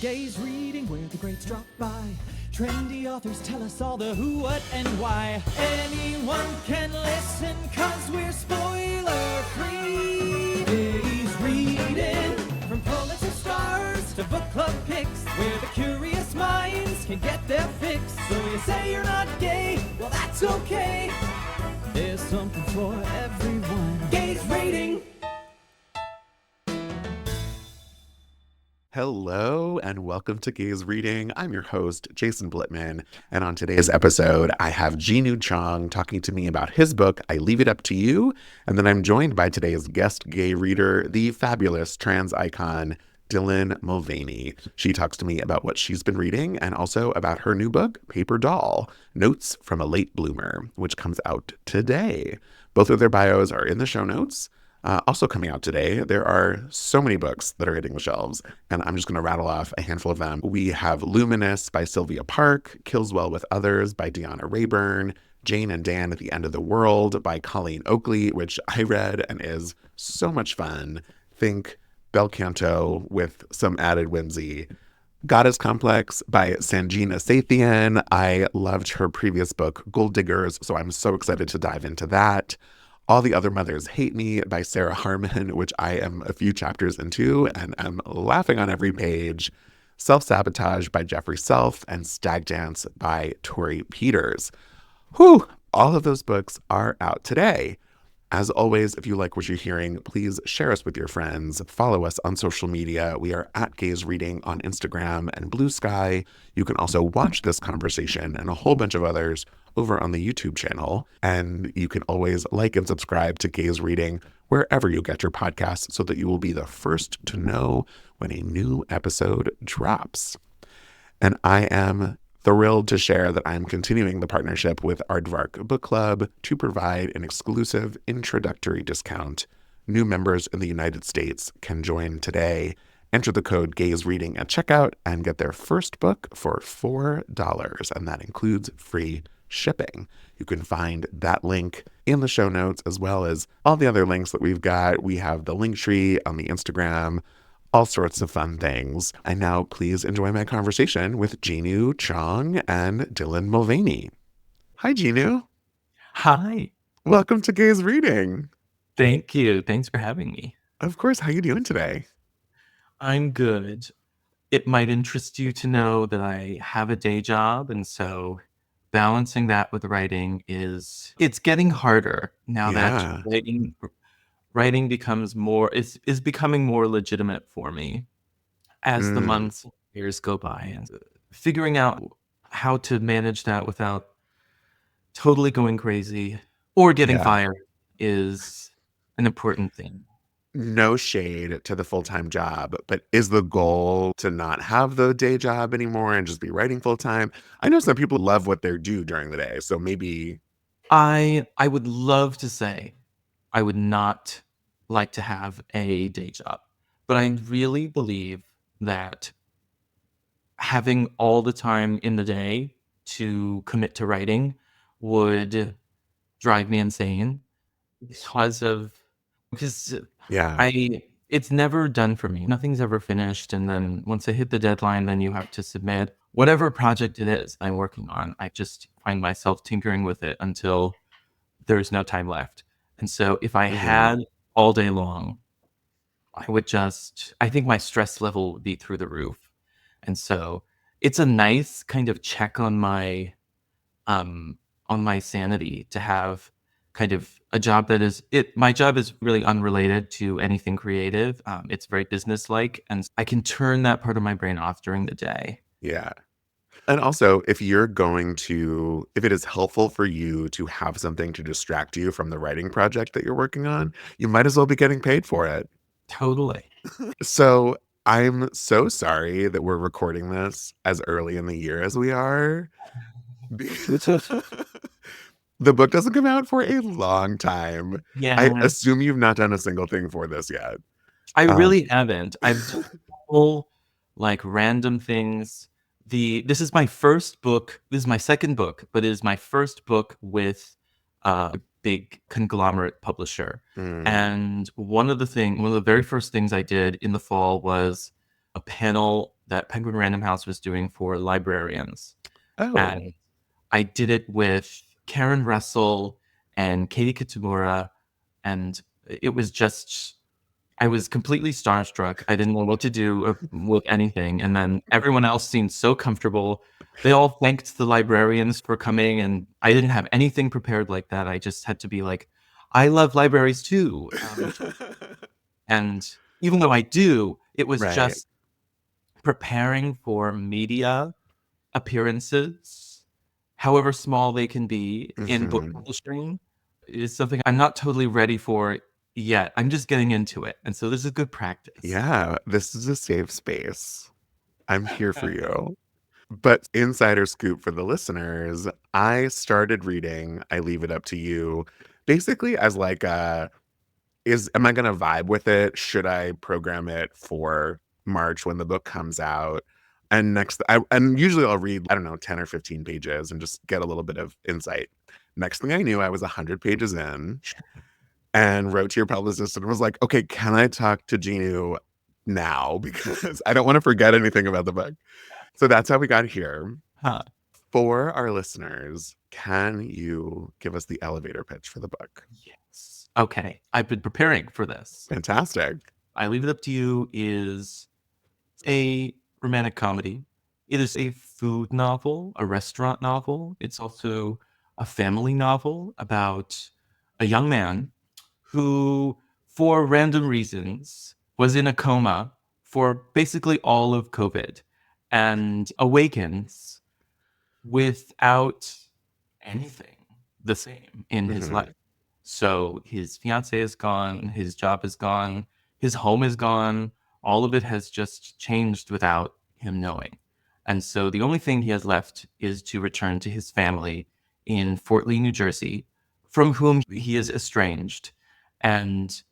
Gaze reading where the greats drop by. Trendy authors tell us all the who, what, and why. Anyone can listen, cause we're spoiler free. Gaze reading, from Pulitzer stars to book club picks, where the curious minds can get their fix. So you say you're not gay, well that's okay. There's something for everyone. Gaze reading. Hello and welcome to Gaze Reading. I'm your host, Jason Blitman, and on today's episode, I have Jinwoo Chong talking to me about his book, I Leave It Up to You, and then I'm joined by today's guest gay reader, the fabulous trans icon, Dylan Mulvaney. She talks to me about what she's been reading and also about her new book, Paper Doll, Notes from a Late Bloomer, which comes out today. Both of their bios are in the show notes. Also coming out today, there are so many books that are hitting the shelves, and I'm just going to rattle off a handful of them. We have Luminous by Sylvia Park, Kills Well with Others by Deanna Rayburn, Jane and Dan at the End of the World by Colleen Oakley, which I read and is so much fun. Think Bel Canto with some added whimsy. Goddess Complex by Sanjina Sathian. I loved her previous book, Gold Diggers, so I'm so excited to dive into that. All the Other Mothers Hate Me by Sarah Harmon, which I am a few chapters into and am laughing on every page. Self-Sabotage by Jeffrey Self and Stag Dance by Tori Peters. Whew! All of those books are out today. As always, if you like what you're hearing, please share us with your friends. Follow us on social media. We are at Gaze Reading on Instagram and Bluesky. You can also watch this conversation and a whole bunch of others over on the YouTube channel. And you can always like and subscribe to Gaze Reading wherever you get your podcasts so that you will be the first to know when a new episode drops. And I am thrilled to share that I'm continuing the partnership with Aardvark Book Club to provide an exclusive introductory discount. New members in the United States can join today. Enter the code Gaze Reading at checkout and get their first book for $4, and that includes free shipping. You can find that link in the show notes as well as all the other links that we've got. We have the link tree on the Instagram, all sorts of fun things. And now please enjoy my conversation with Jinwoo Chong and Dylan Mulvaney. Hi, Jinwoo. Hi. Welcome to Gaze Reading. Thank you. Thanks for having me. Of course. How you doing today? I'm good. It might interest you to know that I have a day job, and so balancing that with writing it's getting harder now that writing becomes more is becoming more legitimate for me as the months and years go by, and figuring out how to manage that without totally going crazy or getting fired is an important thing. No shade to the full-time job, but is the goal to not have the day job anymore and just be writing full-time? I know some people love what they do during the day, so maybe... I would love to say I would not like to have a day job, but I really believe that having all the time in the day to commit to writing would drive me insane because it's never done for me. Nothing's ever finished, and then once I hit the deadline, then you have to submit whatever project it is I'm working on. I just find myself tinkering with it until there's no time left. And so if I had all day long, I think my stress level would be through the roof. And so it's a nice kind of check on my sanity to have kind of a job my job is really unrelated to anything creative. It's very business-like, and I can turn that part of my brain off during the day. Yeah. And also, if it is helpful for you to have something to distract you from the writing project that you're working on, you might as well be getting paid for it. Totally. So I'm so sorry that we're recording this as early in the year as we are. The book doesn't come out for a long time. Yeah. I assume you've not done a single thing for this yet. I really haven't. I've done all random things. This is my first book. This is my second book, but it is my first book with a big conglomerate publisher. And one of the very first things I did in the fall was a panel that Penguin Random House was doing for librarians. Oh, And I did it with Karen Russell and Katie Kitamura. And it was just, I was completely starstruck. I didn't know what to do with anything. And then everyone else seemed so comfortable. They all thanked the librarians for coming. And I didn't have anything prepared like that. I just had to be like, I love libraries too. And even though I do, it was right. just preparing for media appearances, however small they can be in book Mhm. publishing, is something I'm not totally ready for yet. I'm just getting into it. And so this is good practice. Yeah, this is a safe space. I'm here for you. But insider scoop for the listeners, I started reading I Leave It Up to You basically as like a am I going to vibe with it? Should I program it for March when the book comes out? And usually I'll read, I don't know, 10 or 15 pages and just get a little bit of insight. Next thing I knew, I was 100 pages in and wrote to your publicist and was like, okay, can I talk to Jinwoo now? Because I don't want to forget anything about the book. So that's how we got here. Huh. For our listeners, can you give us the elevator pitch for the book? Yes. Okay. I've been preparing for this. Fantastic. I Leave It Up to You is a romantic comedy. It is a food novel, a restaurant novel. It's also a family novel about a young man who, for random reasons, was in a coma for basically all of COVID and awakens without anything the same in his Hmm. life. So his fiance is gone, his job is gone, his home is gone. All of it has just changed without him knowing. And so the only thing he has left is to return to his family in Fort Lee, New Jersey, from whom he is estranged. And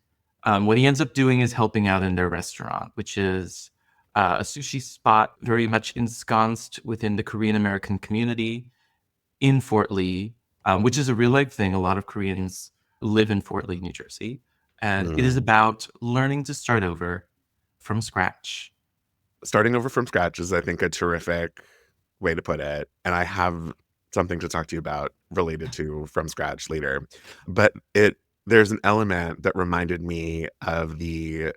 what he ends up doing is helping out in their restaurant, which is a sushi spot very much ensconced within the Korean American community in Fort Lee, which is a real life thing. A lot of Koreans live in Fort Lee, New Jersey. And it is Mm. about learning to start over from scratch. Starting over from scratch is, I think, a terrific way to put it. And I have something to talk to you about related to From Scratch later. But there's an element that reminded me of the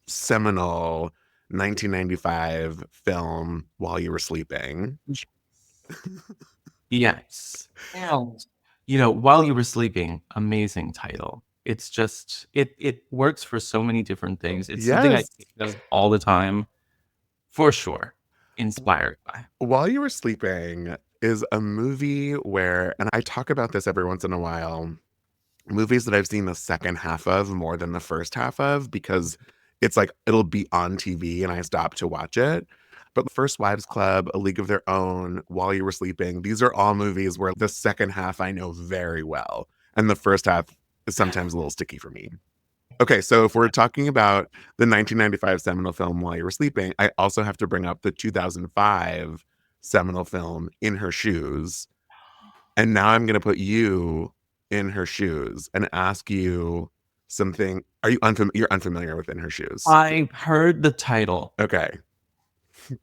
seminal 1995 film While You Were Sleeping. Yes. And, you know, while you were sleeping, amazing title. It's just, it works for so many different things. It's something I Yes. think of all the time, for sure. Inspired by. While You Were Sleeping is a movie where, and I talk about this every once in a while, movies that I've seen the second half of more than the first half of because it's like it'll be on TV and I stop to watch it. But The First Wives Club, A League of Their Own, While You Were Sleeping, these are all movies where the second half I know very well. And the first half is sometimes a little sticky for me. Okay, so if we're talking about the 1995 seminal film While You Were Sleeping, I also have to bring up the 2005 seminal film In Her Shoes. And now I'm going to put you in her shoes and ask you something. Are you you're unfamiliar with In Her Shoes? I heard the title. Okay.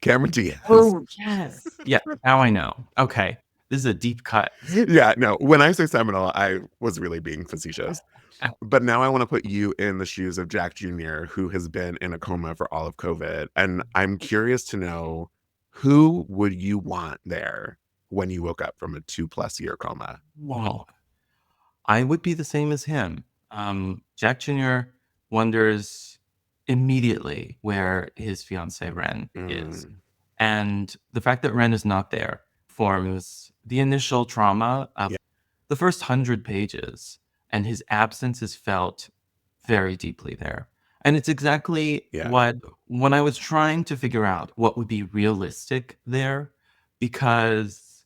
Cameron Diaz. Oh, yes. Yeah, now I know. Okay. This is a deep cut. Yeah, no, when I say seminal, I was really being facetious. But now I want to put you in the shoes of Jack Jr., who has been in a coma for all of COVID. And I'm curious to know, who would you want there when you woke up from a 2+ year coma? Wow. I would be the same as him. Jack Jr. wonders immediately where his fiancee Ren is. Mm, And the fact that Ren is not there forms the initial trauma of yeah, the first 100 pages. And his absence is felt very deeply there. And it's exactly yeah, what, when I was trying to figure out what would be realistic there, because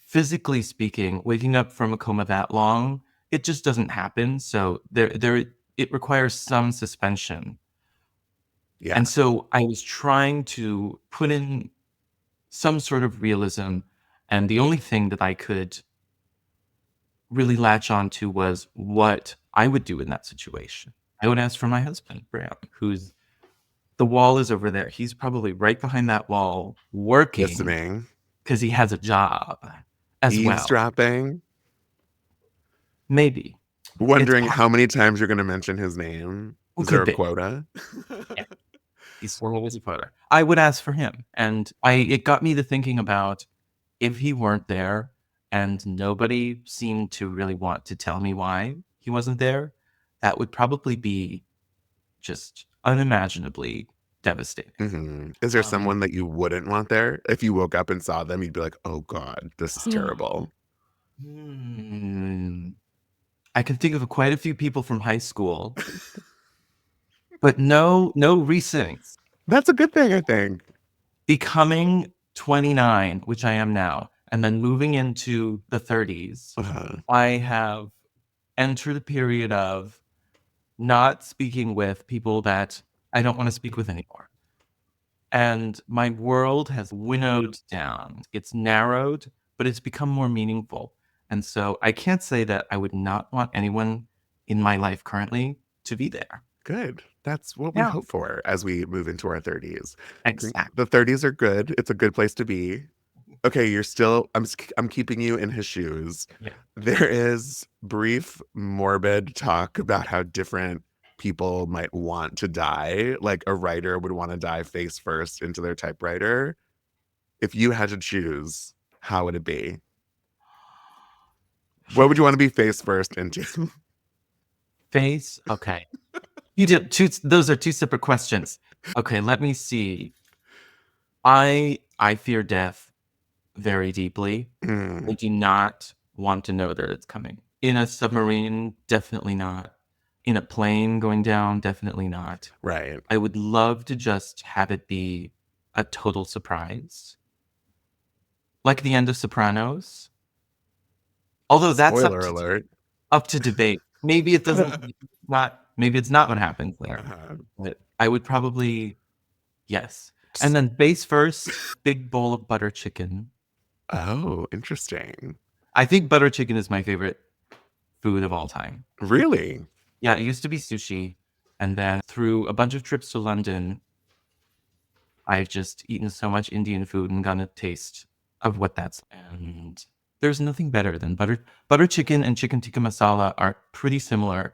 physically speaking, waking up from a coma that long, it just doesn't happen. So it requires some suspension. yeah. And so I was trying to put in some sort of realism. And the only thing that I could really latch on to was what I would do in that situation. I would ask for my husband, Graham, who's The wall is over there. He's probably right behind that wall working Listening. because he has a job as well. Eavesdropping. Maybe. Wondering how many times you're going to mention his name. Is there a quota? Yeah. He's always a quota. I would ask for him. And it got me to thinking about if he weren't there and nobody seemed to really want to tell me why he wasn't there, that would probably be just unimaginably devastating. Mm-hmm. Is there someone that you wouldn't want there? If you woke up and saw them, you'd be like, oh God, this is terrible. I can think of quite a few people from high school, but no recent. That's a good thing, I think. Becoming 29, which I am now, and then moving into the 30s, I have entered a period of not speaking with people that I don't want to speak with anymore. And my world has winnowed down. It's narrowed, but it's become more meaningful. And so I can't say that I would not want anyone in my life currently to be there. Good. That's what we hope for as we move into our 30s. Exactly. The 30s are good. It's a good place to be. Okay, you're still, I'm keeping you in his shoes. Yeah. There is brief, morbid talk about how different people might want to die. Like a writer would want to die face first into their typewriter. If you had to choose, how would it be? What would you want to be face first into? Face? Okay. You did two. Those are two separate questions. Okay, let me see. I fear death very deeply. I do not want to know that it's coming. In a submarine, definitely not. In a plane going down, definitely not. Right. I would love to just have it be a total surprise. Like the end of Sopranos. Although that's Spoiler alert. Up to debate. Maybe it doesn't maybe it's not what happens there. But I would probably yes. And then base first, big bowl of butter chicken. Oh, interesting. I think butter chicken is my favorite food of all time. Really? Yeah, it used to be sushi. And then through a bunch of trips to London, I've just eaten so much Indian food and gotten a taste of what that's. And there's nothing better than butter chicken and chicken tikka masala are pretty similar.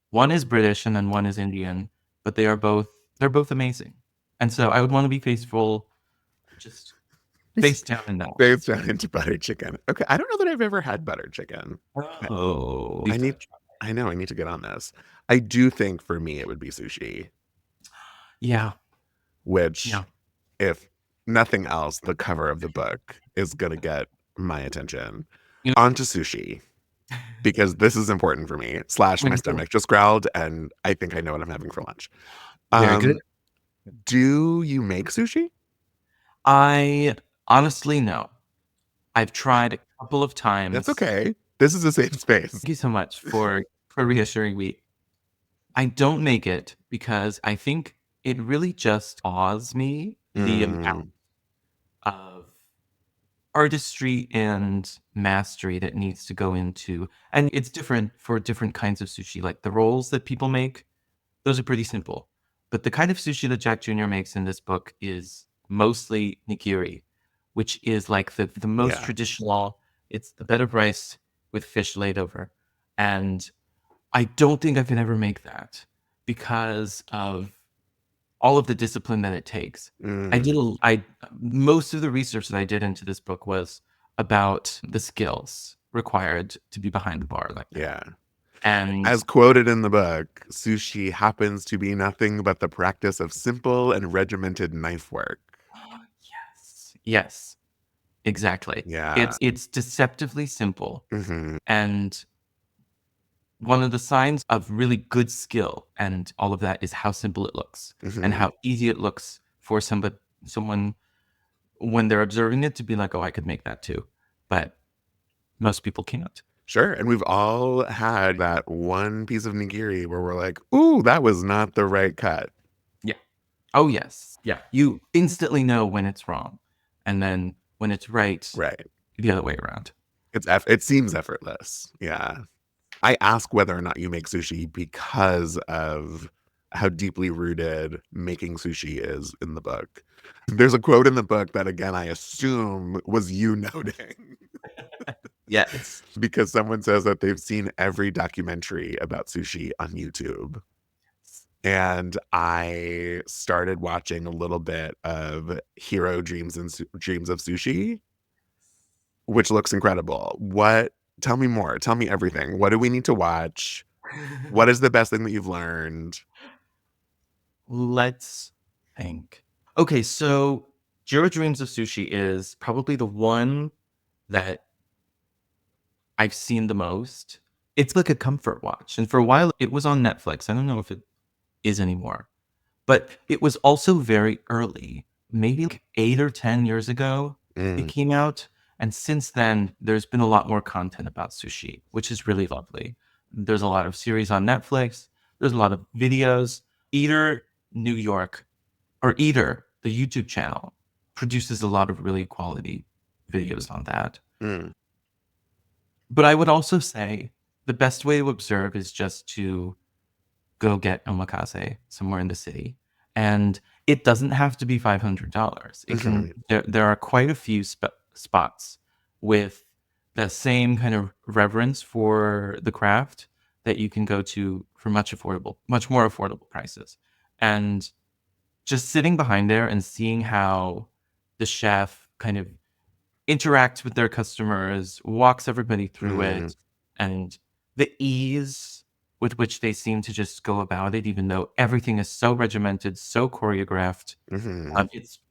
One is British and then one is Indian, but they're both amazing. And so I would want to be faithful, just face down in that. Face down into butter chicken. Okay, I don't know that I've ever had butter chicken. Oh, I need to get on this. I do think for me it would be sushi. Yeah. Which, if nothing else, the cover of the book is gonna get my attention. On to sushi. Because this is important for me. / my stomach just growled and I think I know what I'm having for lunch. Very good. Do you make sushi? I honestly no. I've tried a couple of times. That's okay. This is a safe space. Thank you so much for reassuring me. I don't make it because I think it really just awes me the amount of artistry and mastery that needs to go into, and it's different for different kinds of sushi. Like the rolls that people make, those are pretty simple. But the kind of sushi that Jack Jr. makes in this book is mostly nigiri, which is like the most traditional. It's the bed of rice with fish laid over. And I don't think I can ever make that because of all of the discipline that it takes. Most of the research that I did into this book was about the skills required to be behind the bar like that. Yeah. And as quoted in the book, sushi happens to be nothing but the practice of simple and regimented knife work. Yes. Exactly. Yeah. It's deceptively simple. And one of the signs of really good skill and all of that is how simple it looks and how easy it looks for someone when they're observing it to be like, oh, I could make that too. But most people can't. Sure. And we've all had that one piece of nigiri where we're like, ooh, that was not the right cut. Yeah. Oh, yes. Yeah. You instantly know when it's wrong. And then when it's right, the other way around. It seems effortless. Yeah. I ask whether or not you make sushi because of how deeply rooted making sushi is in the book. There's a quote in the book that, again, I assume was you noting. Yes. Because someone says that they've seen every documentary about sushi on YouTube. And I started watching a little bit of Hero Dreams and Dreams of Sushi, which looks incredible. Tell me more. Tell me everything. What do we need to watch? What is the best thing that you've learned? Let's think. Okay, so Jiro Dreams of Sushi is probably the one that I've seen the most. It's like a comfort watch. And for a while, it was on Netflix. I don't know if it is anymore. But it was also very early, maybe like 8 or 10 years ago it came out. And since then, there's been a lot more content about sushi, which is really lovely. There's a lot of series on Netflix. There's a lot of videos. Eater New York, or Eater, the YouTube channel, produces a lot of really quality videos on that. Mm. But I would also say the best way to observe is just to go get omakase somewhere in the city. And it doesn't have to be $500. It can. There are quite a few spots with the same kind of reverence for the craft that you can go to for much more affordable prices. And just sitting behind there and seeing how the chef kind of interacts with their customers, walks everybody through it, and the ease with which they seem to just go about it, even though everything is so regimented, so choreographed.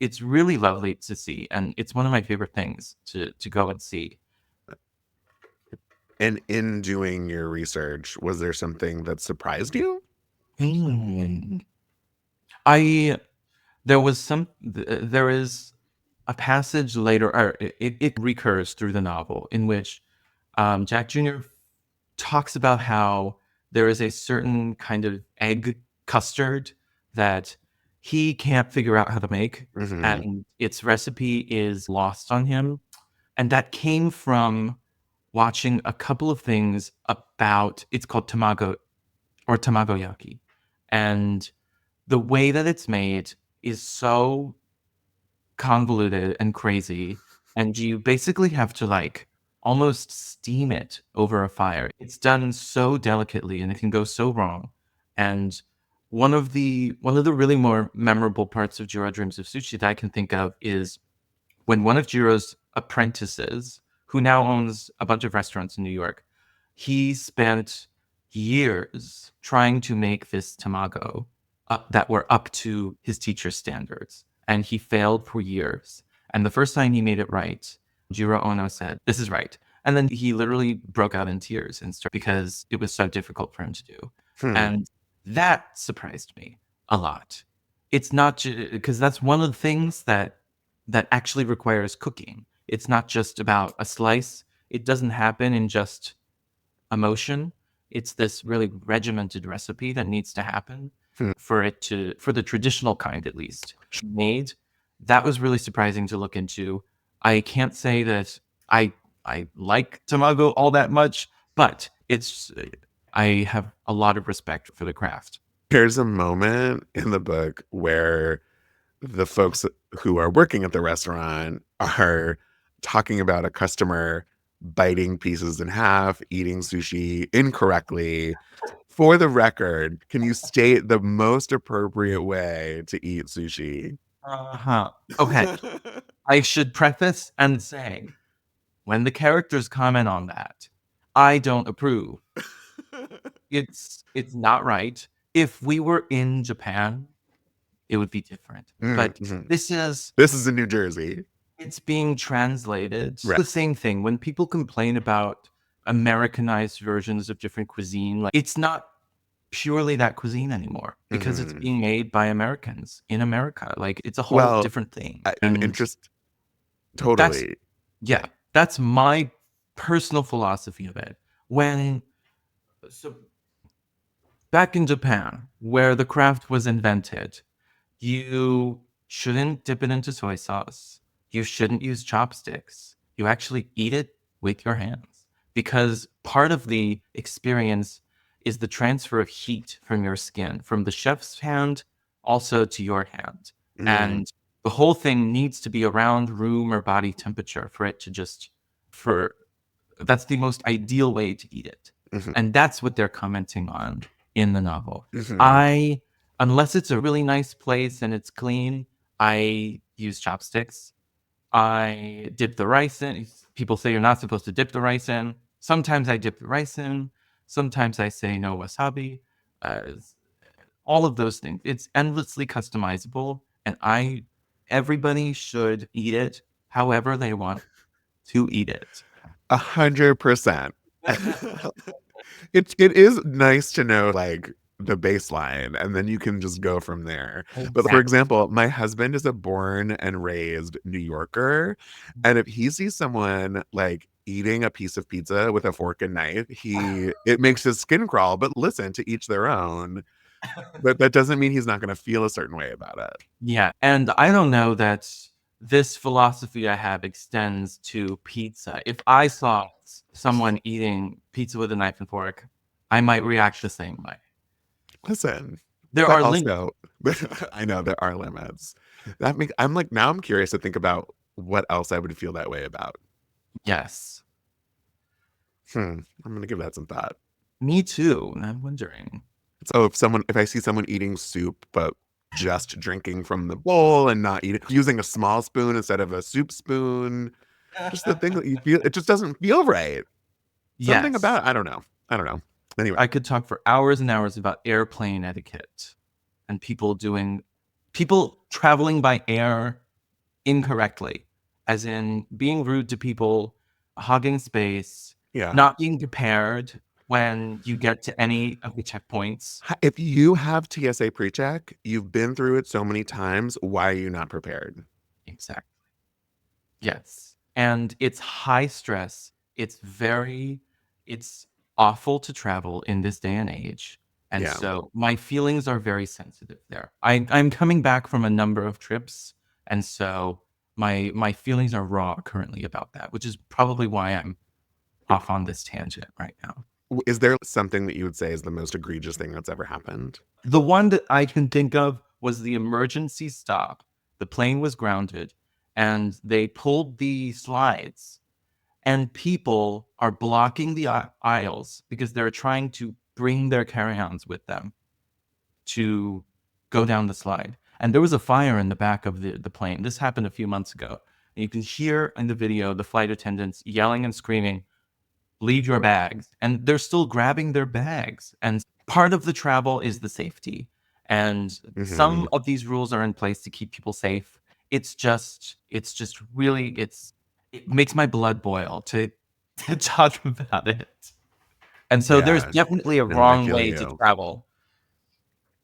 It's really lovely to see, and it's one of my favorite things to go and see. And in doing your research, was there something that surprised you? I there was there is a passage later, or it recurs through the novel in which Jack Jr. talks about how there is a certain kind of egg custard that he can't figure out how to make, and its recipe is lost on him. And that came from watching a couple of things about it's called tamago or tamagoyaki. And the way that it's made is so convoluted and crazy, and you basically have to like almost steam it over a fire. It's done so delicately and it can go so wrong. And one of the really more memorable parts of Jiro Dreams of Sushi that I can think of is when one of Jiro's apprentices, who now owns a bunch of restaurants in New York, he spent years trying to make this tamago that were up to his teacher's standards. And he failed for years. And the first time he made it right, Jiro Ono said, "This is right." And then he literally broke out in tears and started because it was so difficult for him to do. And that surprised me a lot. It's not because that's one of the things that actually requires cooking. It's not just about a slice. It doesn't happen in just emotion. It's this really regimented recipe that needs to happen for the traditional kind, at least, made. That was really surprising to look into. I can't say that I like tamago all that much, but I have a lot of respect for the craft. There's a moment in the book where the folks who are working at the restaurant are talking about a customer biting pieces in half, eating sushi incorrectly. For the record, can you state the most appropriate way to eat sushi? Uh-huh. Okay. I should preface and say, when the characters comment on that, I don't approve. It's not right. If we were in Japan, it would be different. But this is in New Jersey. It's being translated. Right. The same thing. When people complain about Americanized versions of different cuisine, like it's not purely that cuisine anymore because it's being made by Americans in America. Like it's a whole different thing. Totally. That's my personal philosophy of it. So back in Japan, where the craft was invented, you shouldn't dip it into soy sauce. You shouldn't use chopsticks. You actually eat it with your hands because part of the experience is the transfer of heat from your skin, from the chef's hand also to your hand. Mm. And the whole thing needs to be around room or body temperature for it to for that's the most ideal way to eat it. Mhm. And that's what they're commenting on in the novel. Mhm. Unless it's a really nice place and it's clean, I use chopsticks. I dip the rice in. People say you're not supposed to dip the rice in. Sometimes I dip the rice in. Sometimes I say no wasabi. Uh, all of those things. It's endlessly customizable, and everybody should eat it however they want to eat it. 100%. It is nice to know like the baseline and then you can just go from there. But for Exactly. example, my husband is a born and raised New Yorker, and if he sees someone like eating a piece of pizza with a fork and knife, it makes his skin crawl. But listen, to each their own. But that doesn't mean he's not going to feel a certain way about it. Yeah, and I don't know that this philosophy I have extends to pizza. If I saw someone eating pizza with a knife and fork, I might react the same way. Listen, There but are limits. also I know there are limits. I'm like now I'm curious to think about what else I would feel that way about. Yes, I'm gonna give that some thought. me too. And I'm wondering. So if I see someone eating soup but just drinking from the bowl and not eating using a small spoon instead of a soup spoon, just the thing that you feel it just doesn't feel right. Something Yes, about it, I don't know. I don't know. Anyway, I could talk for hours and hours about airplane etiquette and people traveling by air incorrectly, as in being rude to people, hogging space, yeah. not being prepared when you get to any of the checkpoints. If you have TSA pre-check, you've been through it so many times, why are you not prepared? Exactly. Yes. And it's high stress. It's awful to travel in this day and age. And Yeah. so my feelings are very sensitive there. I'm coming back from a number of trips. And so my feelings are raw currently about that, which is probably why I'm off on this tangent right now. Is there something that you would say is the most egregious thing that's ever happened? The one that I can think of was the emergency stop. The plane was grounded and they pulled the slides, and people are blocking the aisles because they're trying to bring their carry-ons with them to go down the slide. And there was a fire in the back of the plane. This happened a few months ago. And you can hear in the video the flight attendants yelling and screaming, "Leave your bags." And they're still grabbing their bags. And part of the travel is the safety. And Hmm. some of these rules are in place to keep people safe. It's just really, it makes my blood boil to, to talk about it. And so there's Yeah. definitely a No, I wrong feel way to you. travel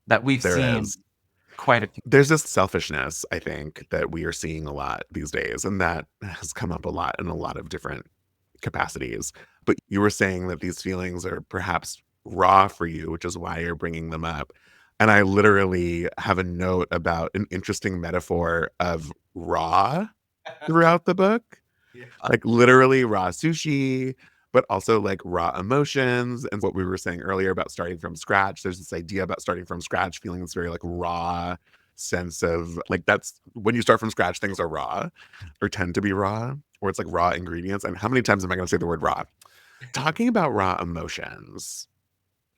that we've There seen is. quite a few. There's this selfishness, I think, that we are seeing a lot these days, and that has come up a lot in a lot of different capacities. But you were saying that these feelings are perhaps raw for you, which is why you're bringing them up. And I literally have a note about an interesting metaphor of raw throughout the book. Yeah. Like literally raw sushi, but also like raw emotions. And what we were saying earlier about starting from scratch, there's this idea about starting from scratch, feeling this very like raw sense of like that's when you start from scratch, things are raw or tend to be raw, or it's like raw ingredients. And how many times am I going to say the word raw? Talking about raw emotions,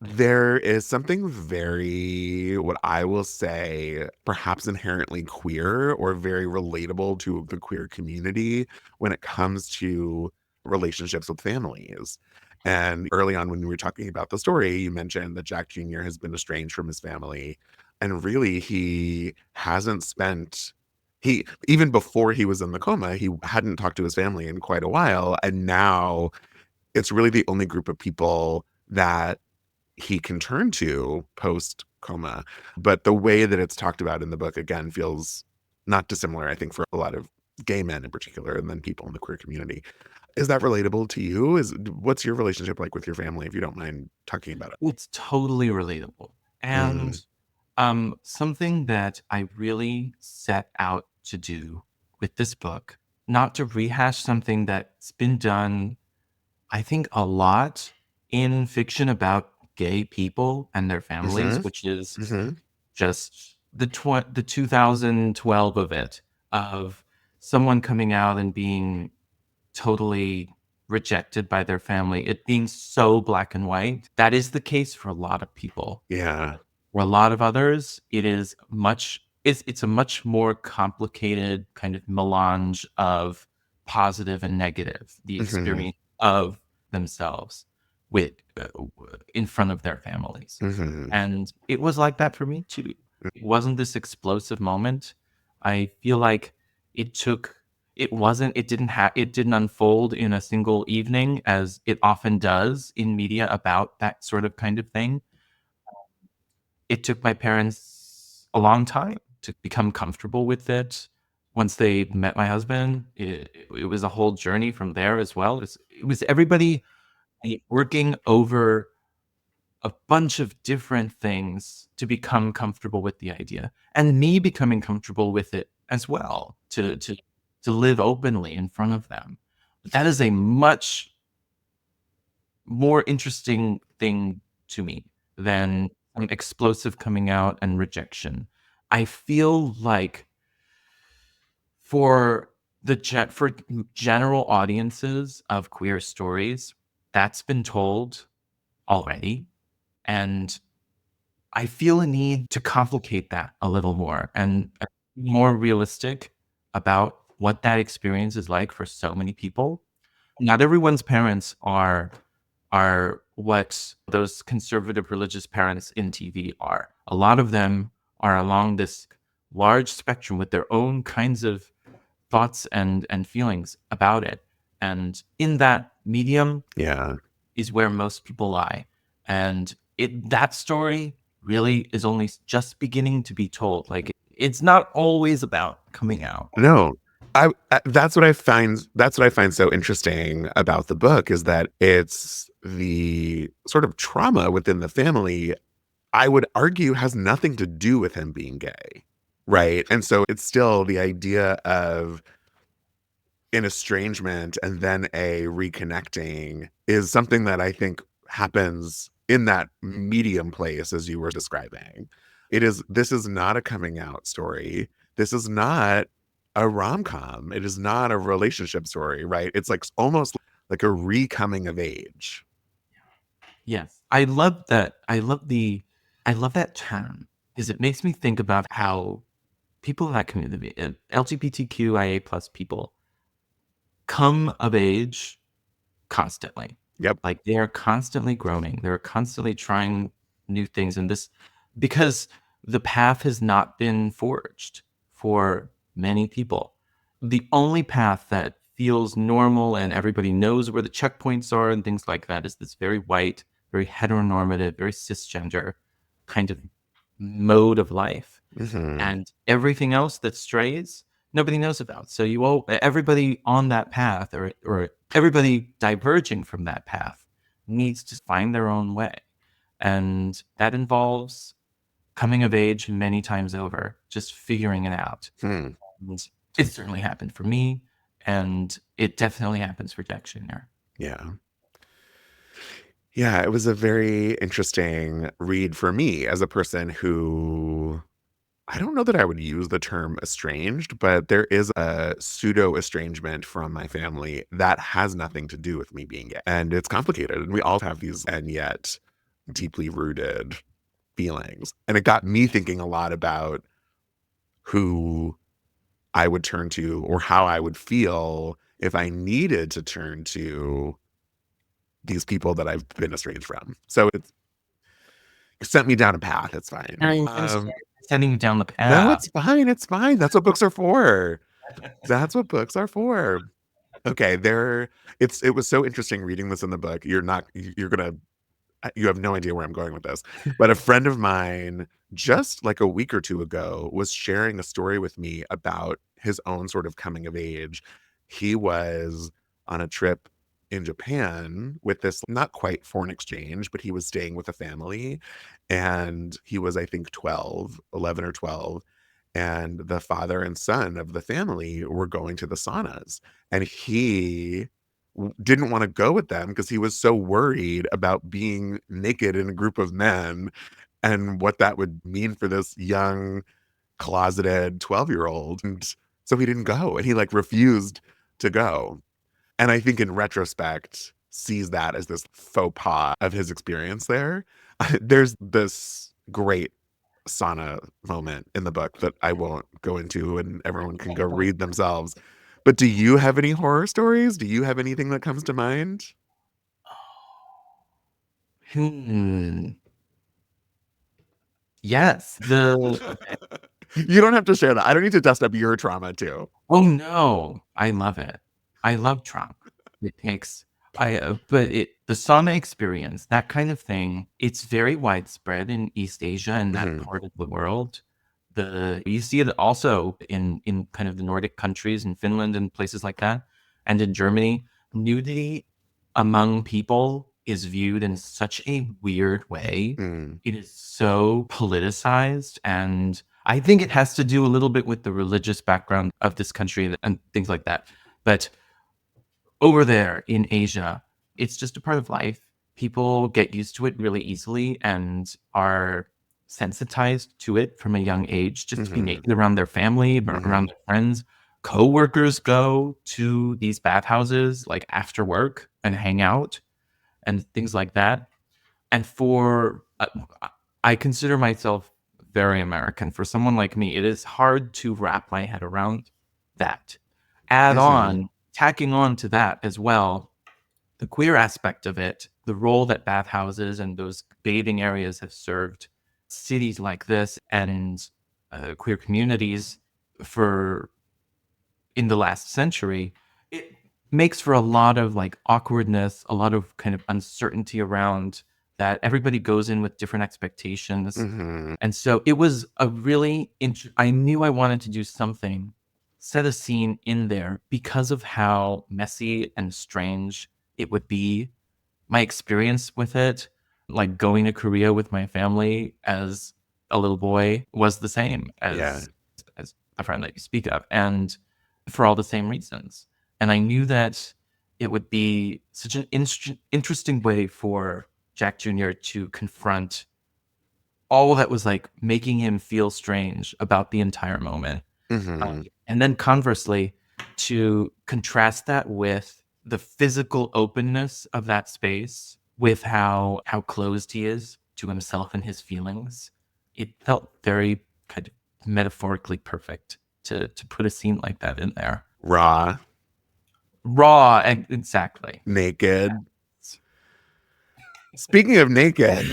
there is something very, what I will say, perhaps inherently queer or very relatable to the queer community when it comes to relationships with families. And early on, when we were talking about the story, you mentioned that Jack Jr. has been estranged from his family. And really, he hasn't spent, even before he was in the coma, he hadn't talked to his family in quite a while. And now it's really the only group of people that he can turn to post coma. But the way that it's talked about in the book again feels not dissimilar, I think, for a lot of gay men in particular, and then people in the queer community. Is that relatable to you? What's your relationship like with your family, if you don't mind talking about it? It's totally relatable. And Mm, something that I really set out to do with this book, not to rehash something that's been done, I think, a lot in fiction about gay people and their families, Mm-hmm. which is Mm-hmm. just the 2012 of it, of someone coming out and being totally rejected by their family, it being so black and white. That is the case for a lot of people. Yeah. For a lot of others, it's a much more complicated kind of melange of positive and negative, the Mm-hmm. experience of themselves with in front of their families. Mm-hmm. And it was like that for me too. It wasn't this explosive moment. I feel like it took it didn't unfold in a single evening as it often does in media about that sort of kind of thing. It took my parents a long time to become comfortable with it. Once they met my husband, it was a whole journey from there as well. It was everybody working over a bunch of different things to become comfortable with the idea, and me becoming comfortable with it as well, to live openly in front of them. That is a much more interesting thing to me than an explosive coming out and rejection. I feel like for for general audiences of queer stories, that's been told already, and I feel a need to complicate that a little more and be more realistic about what that experience is like for so many people. Not everyone's parents are what those conservative religious parents in TV are. A lot of them are along this large spectrum with their own kinds of thoughts and feelings about it. And in that medium Yeah. is where most people lie. And that story really is only just beginning to be told. Like it's not always about coming out. No. That's what I find so interesting about the book is that it's the sort of trauma within the family, I would argue, has nothing to do with him being gay. Right. And so it's still the idea of an estrangement and then a reconnecting is something that I think happens in that medium place as you were describing. This is not a coming out story. This is not a rom-com. It is not a relationship story, right? It's like almost like a re-coming of age. Yes. I love that. I love that term because it makes me think about how people in that community, LGBTQIA plus people, come of age constantly. Yep. Like they are constantly growing. They're constantly trying new things. And this, because the path has not been forged for many people. The only path that feels normal and everybody knows where the checkpoints are and things like that is this very white, very heteronormative, very cisgender kind of mode of life. Mm-hmm. And everything else that strays, nobody knows about. So everybody on that path or everybody diverging from that path needs to find their own way. And that involves coming of age many times over, just figuring it out. Hmm. And it certainly happened for me, and it definitely happens for Jack Jr. Yeah. Yeah, it was a very interesting read for me as a person who, I don't know that I would use the term estranged, but there is a pseudo estrangement from my family that has nothing to do with me being gay. And it's complicated. And we all have these and yet deeply rooted feelings. And it got me thinking a lot about who I would turn to or how I would feel if I needed to turn to these people that I've been estranged from. So it sent me down a path. It's fine. I'm sorry for sending you down the No, path. it's fine. It's fine. That's what books are for. That's what books are for. Okay, it was so interesting reading this in the book. You have no idea where I'm going with this. But a friend of mine just like a week or two ago was sharing a story with me about his own sort of coming of age. He was on a trip in Japan with this not quite foreign exchange, but he was staying with a family and he was I think 11 or 12, and the father and son of the family were going to the saunas, and he didn't want to go with them because he was so worried about being naked in a group of men and what that would mean for this young closeted 12-year-old. And so he didn't go, and he like refused to go. And I think in retrospect sees that as this faux pas of his experience there. There's this great sauna moment in the book that I won't go into, and everyone can go read themselves. But do you have any horror stories? Do you have anything that comes to mind? Yes. You don't have to share that. I don't need to dust up your trauma too. Oh no, I love it. I love Trump. It takes the sauna experience, that kind of thing, it's very widespread in East Asia and that part of the world. You see it also in kind of the Nordic countries, in Finland and places like that, and in Germany. Nudity among people is viewed in such a weird way. It is so politicized, and I think it has to do a little bit with the religious background of this country and things like that. But over there in Asia, it's just a part of life. People get used to it really easily and are sensitized to it from a young age, just to be naked around their family, around their friends. Co-workers go to these bathhouses like after work and hang out and things like that. And I consider myself very American. For someone like me, it is hard to wrap my head around that. Tacking on to that as well, the queer aspect of it, the role that bathhouses and those bathing areas have served cities like this and queer communities in the last century, it makes for a lot of like awkwardness, a lot of kind of uncertainty around that. Everybody goes in with different expectations. And so it was a really I knew I wanted to do something, set a scene in there because of how messy and strange it would be. My experience with it, like going to Korea with my family as a little boy, was the same as a friend that you speak of, and for all the same reasons. And I knew that it would be such an interesting way for Jack Jr. to confront all that was like making him feel strange about the entire moment. And then conversely, to contrast that with the physical openness of that space, with how closed he is to himself and his feelings, it felt very kind of metaphorically perfect to put a scene like that in there. Raw, exactly. naked. Speaking of naked,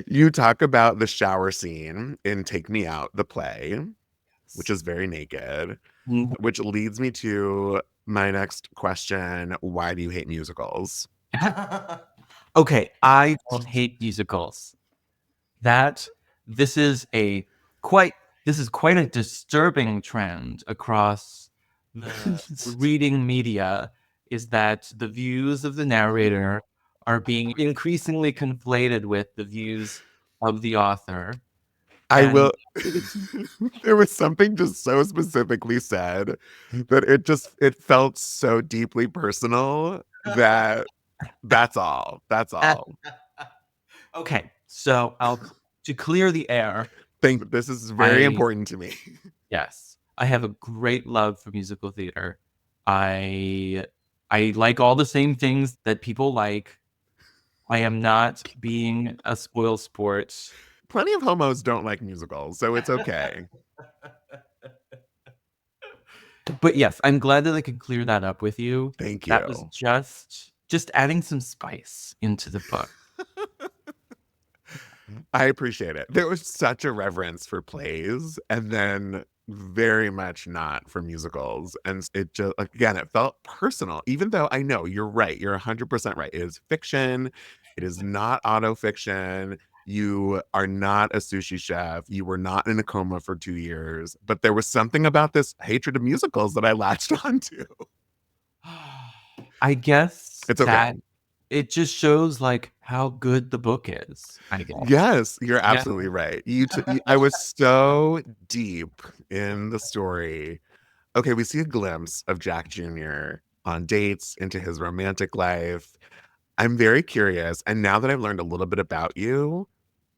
you talk about the shower scene in Take Me Out, the play, which is very naked, which leads me to my next question. Why do you hate musicals? Okay, I don't hate musicals. This is quite a disturbing trend across the reading media, is that the views of the narrator are being increasingly conflated with the views of the author. There was something just so specifically said that it felt so deeply personal that that's all. Okay, so to clear the air. This is very important to me. Yes, I have a great love for musical theater. I like all the same things that people like. I am not being a spoil sport. Plenty of homos don't like musicals, so it's okay. But yes, I'm glad that I could clear that up with you. Thank you. That was just adding some spice into the book. I appreciate it. There was such a reverence for plays, and then very much not for musicals. And it just, again, it felt personal, even though I know you're right. You're 100% right. It is fiction. It is not autofiction. You are not a sushi chef. You were not in a coma for 2 years. But there was something about this hatred of musicals that I latched onto. I guess it's okay. It just shows like how good the book is, I guess. Yes, you're absolutely right. I was so deep in the story Okay, we see a glimpse of Jack Jr. on dates into his romantic life. I'm very curious. And now that I've learned a little bit about you,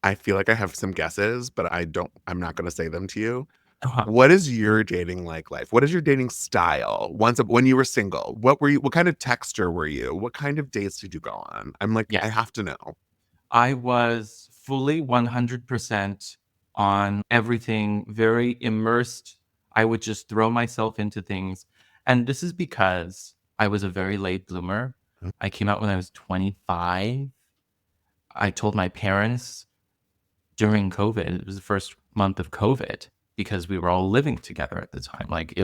I feel like I have some guesses, but I'm not going to say them to you. Uh-huh. What is your dating life? What is your dating style? When you were single, what kind of texture were you? What kind of dates did you go on? I'm like, Yeah. I have to know. I was fully 100% on everything, very immersed. I would just throw myself into things. And this is because I was a very late bloomer. I came out when I was 25. I told my parents during COVID, it was the first month of COVID because we were all living together at the time. Like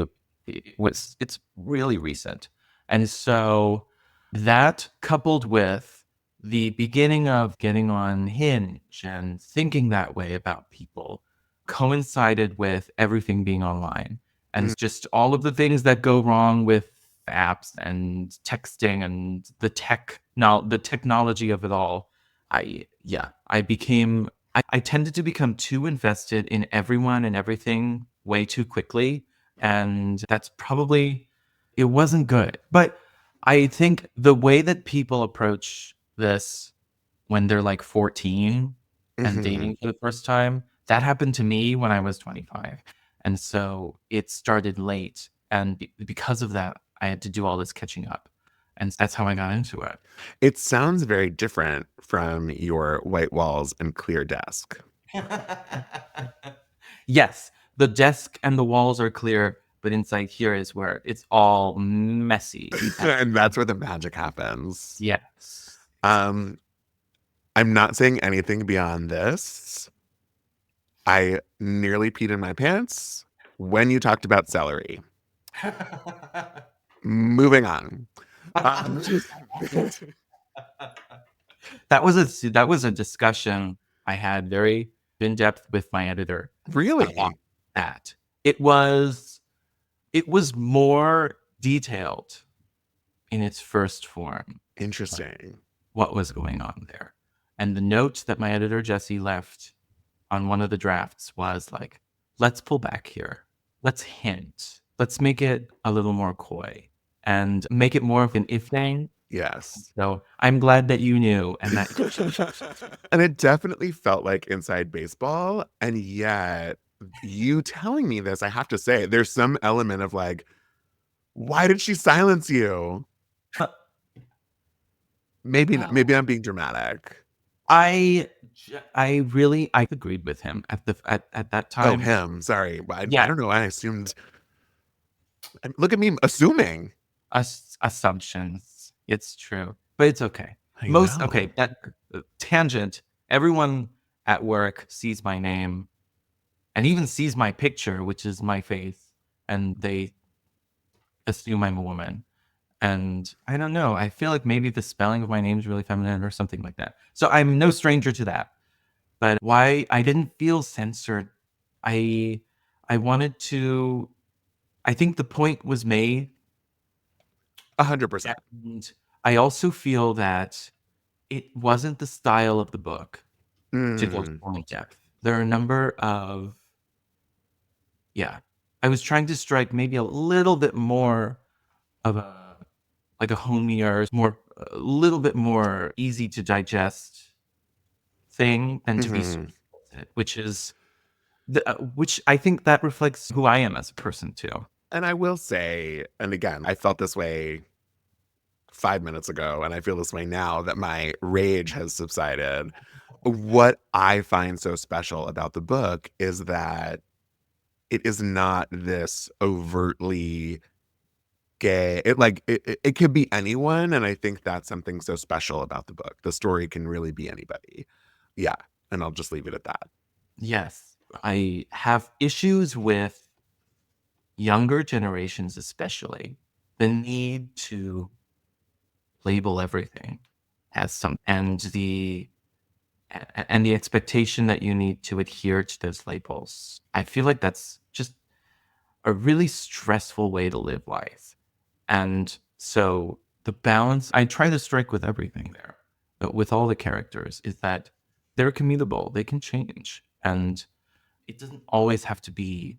it's really recent. And so that coupled with the beginning of getting on Hinge and thinking that way about people coincided with everything being online Mm. and just all of the things that go wrong with apps and texting and the technology of it all. I tended to become too invested in everyone and everything way too quickly. And that's probably, it wasn't good. But I think the way that people approach this when they're like 14 and Mhm. dating for the first time, that happened to me when I was 25. And so it started late. And because of that, I had to do all this catching up. And that's how I got into it. It sounds very different from your white walls and clear desk. Yes, the desk and the walls are clear, but inside here is where it's all messy. And that's where the magic happens. Yes. Um, I'm not saying anything beyond this. I nearly peed in my pants when you talked about celery. Moving on. Um, That was a discussion I had very in depth with my editor about really that. It was more detailed in its first form, like interesting. what was going on there. And the note that my editor Jesse left on one of the drafts was like, let's pull back here. Let's hint. Let's make it a little more coy and make it more of an if thing. Yes. So I'm glad that you knew and that And it definitely felt like inside baseball. And yet, you telling me this, I have to say, there's some element of like, why did she silence you? Maybe not. Maybe I'm being dramatic. I agreed with him at that Oh, time. him. Sorry. I Yeah, don't know. I assumed. Look at me assuming. assumptions. It's true, but it's okay. I know. Okay, that tangent. Everyone at work sees my name and even sees my picture, which is my face, and they assume I'm a woman. And I don't know. I feel like maybe the spelling of my name is really feminine or something like that. So I'm no stranger to that. But why I didn't feel censored. I I wanted to. I think the point was made, 100%. and I also feel that it wasn't the style of the book to go Mm. so in depth. There are a number of yeah. I was trying to strike maybe a little bit more of a like a homier, more a little bit more easy to digest thing than to be so Hmm. explicit, which I think that reflects who I am as a person too. And I will say, and again, I felt this way 5 minutes ago, and I feel this way now that my rage has subsided. What I find so special about the book is that it is not this overtly gay. It could be anyone, and I think that's something so special about the book. The story can really be anybody. Yeah, and I'll just leave it at that. Yes, I have issues with younger generations, especially the need to label everything as some and the expectation that you need to adhere to those labels. I feel like that's just a really stressful way to live life. And so the balance I try to strike with everything there, but with all the characters, is that they're commutable, they can change. And it doesn't always have to be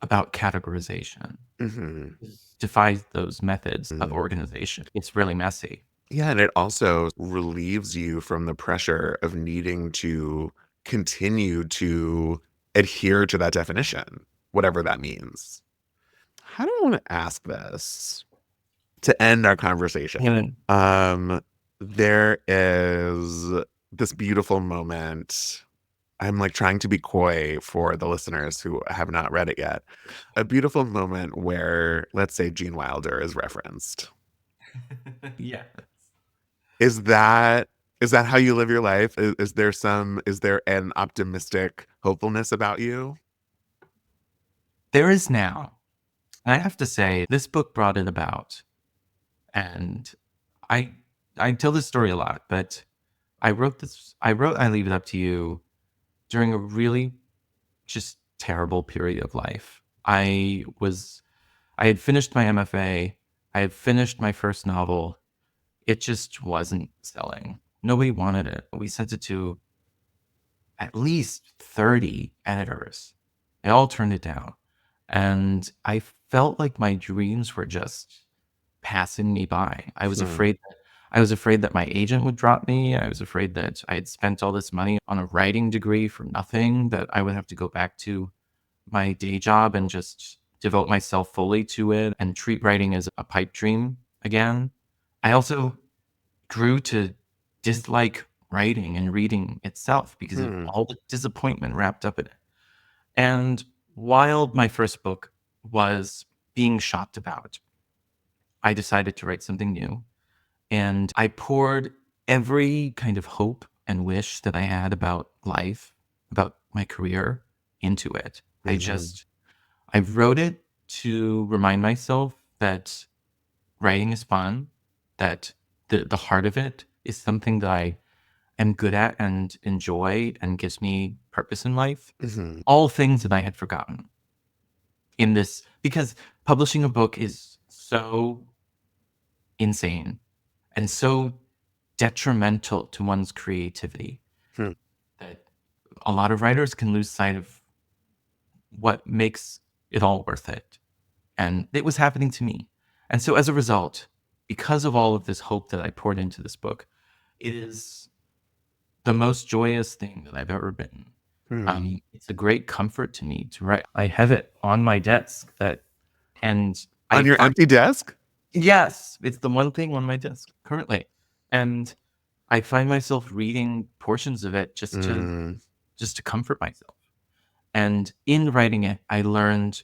about categorization. Mhm. Defies those methods of organization. It's really messy. Yeah, and it also relieves you from the pressure of needing to continue to adhere to that definition, whatever that means. How do I want to ask this to end our conversation? And There is this beautiful moment. I'm like trying to be coy for the listeners who have not read it yet. A beautiful moment where, let's say, Gene Wilder is referenced. yeah. Is that how you live your life? Is there an optimistic hopefulness about you? There is now. And I have to say, this book brought it about. And I I tell this story a lot, but I wrote I Leave It Up to You during a really just terrible period of life. I had finished my MFA, I had finished my first novel. It just wasn't selling. Nobody wanted it. We sent it to at least 30 editors. They all turned it down. And I felt like my dreams were just passing me by. Hmm. I was afraid that my agent would drop me. I was afraid that I had spent all this money on a writing degree for nothing, that I would have to go back to my day job and just devote myself fully to it and treat writing as a pipe dream again. I also grew to dislike writing and reading itself because of Hmm. all the disappointment wrapped up in it. And while my first book was being shocked about, I decided to write something new. And I poured every kind of hope and wish that I had about life, about my career into it. Mhm. I wrote it to remind myself that writing is fun, that the heart of it is something that I am good at and enjoy and gives me purpose in life. Mhm. All things that I had forgotten in this, because publishing a book is so insane and so detrimental to one's creativity Hmm. that a lot of writers can lose sight of what makes it all worth it. And it was happening to me. And so as a result, because of all of this hope that I poured into this book, it is the most joyous thing that I've ever been. Hmm. It's a great comfort to me to write. I have it on my desk and I On your find, empty desk? yes, it's the one thing on my desk currently. And I find myself reading portions of it Mm. just to comfort myself. And in writing it, I learned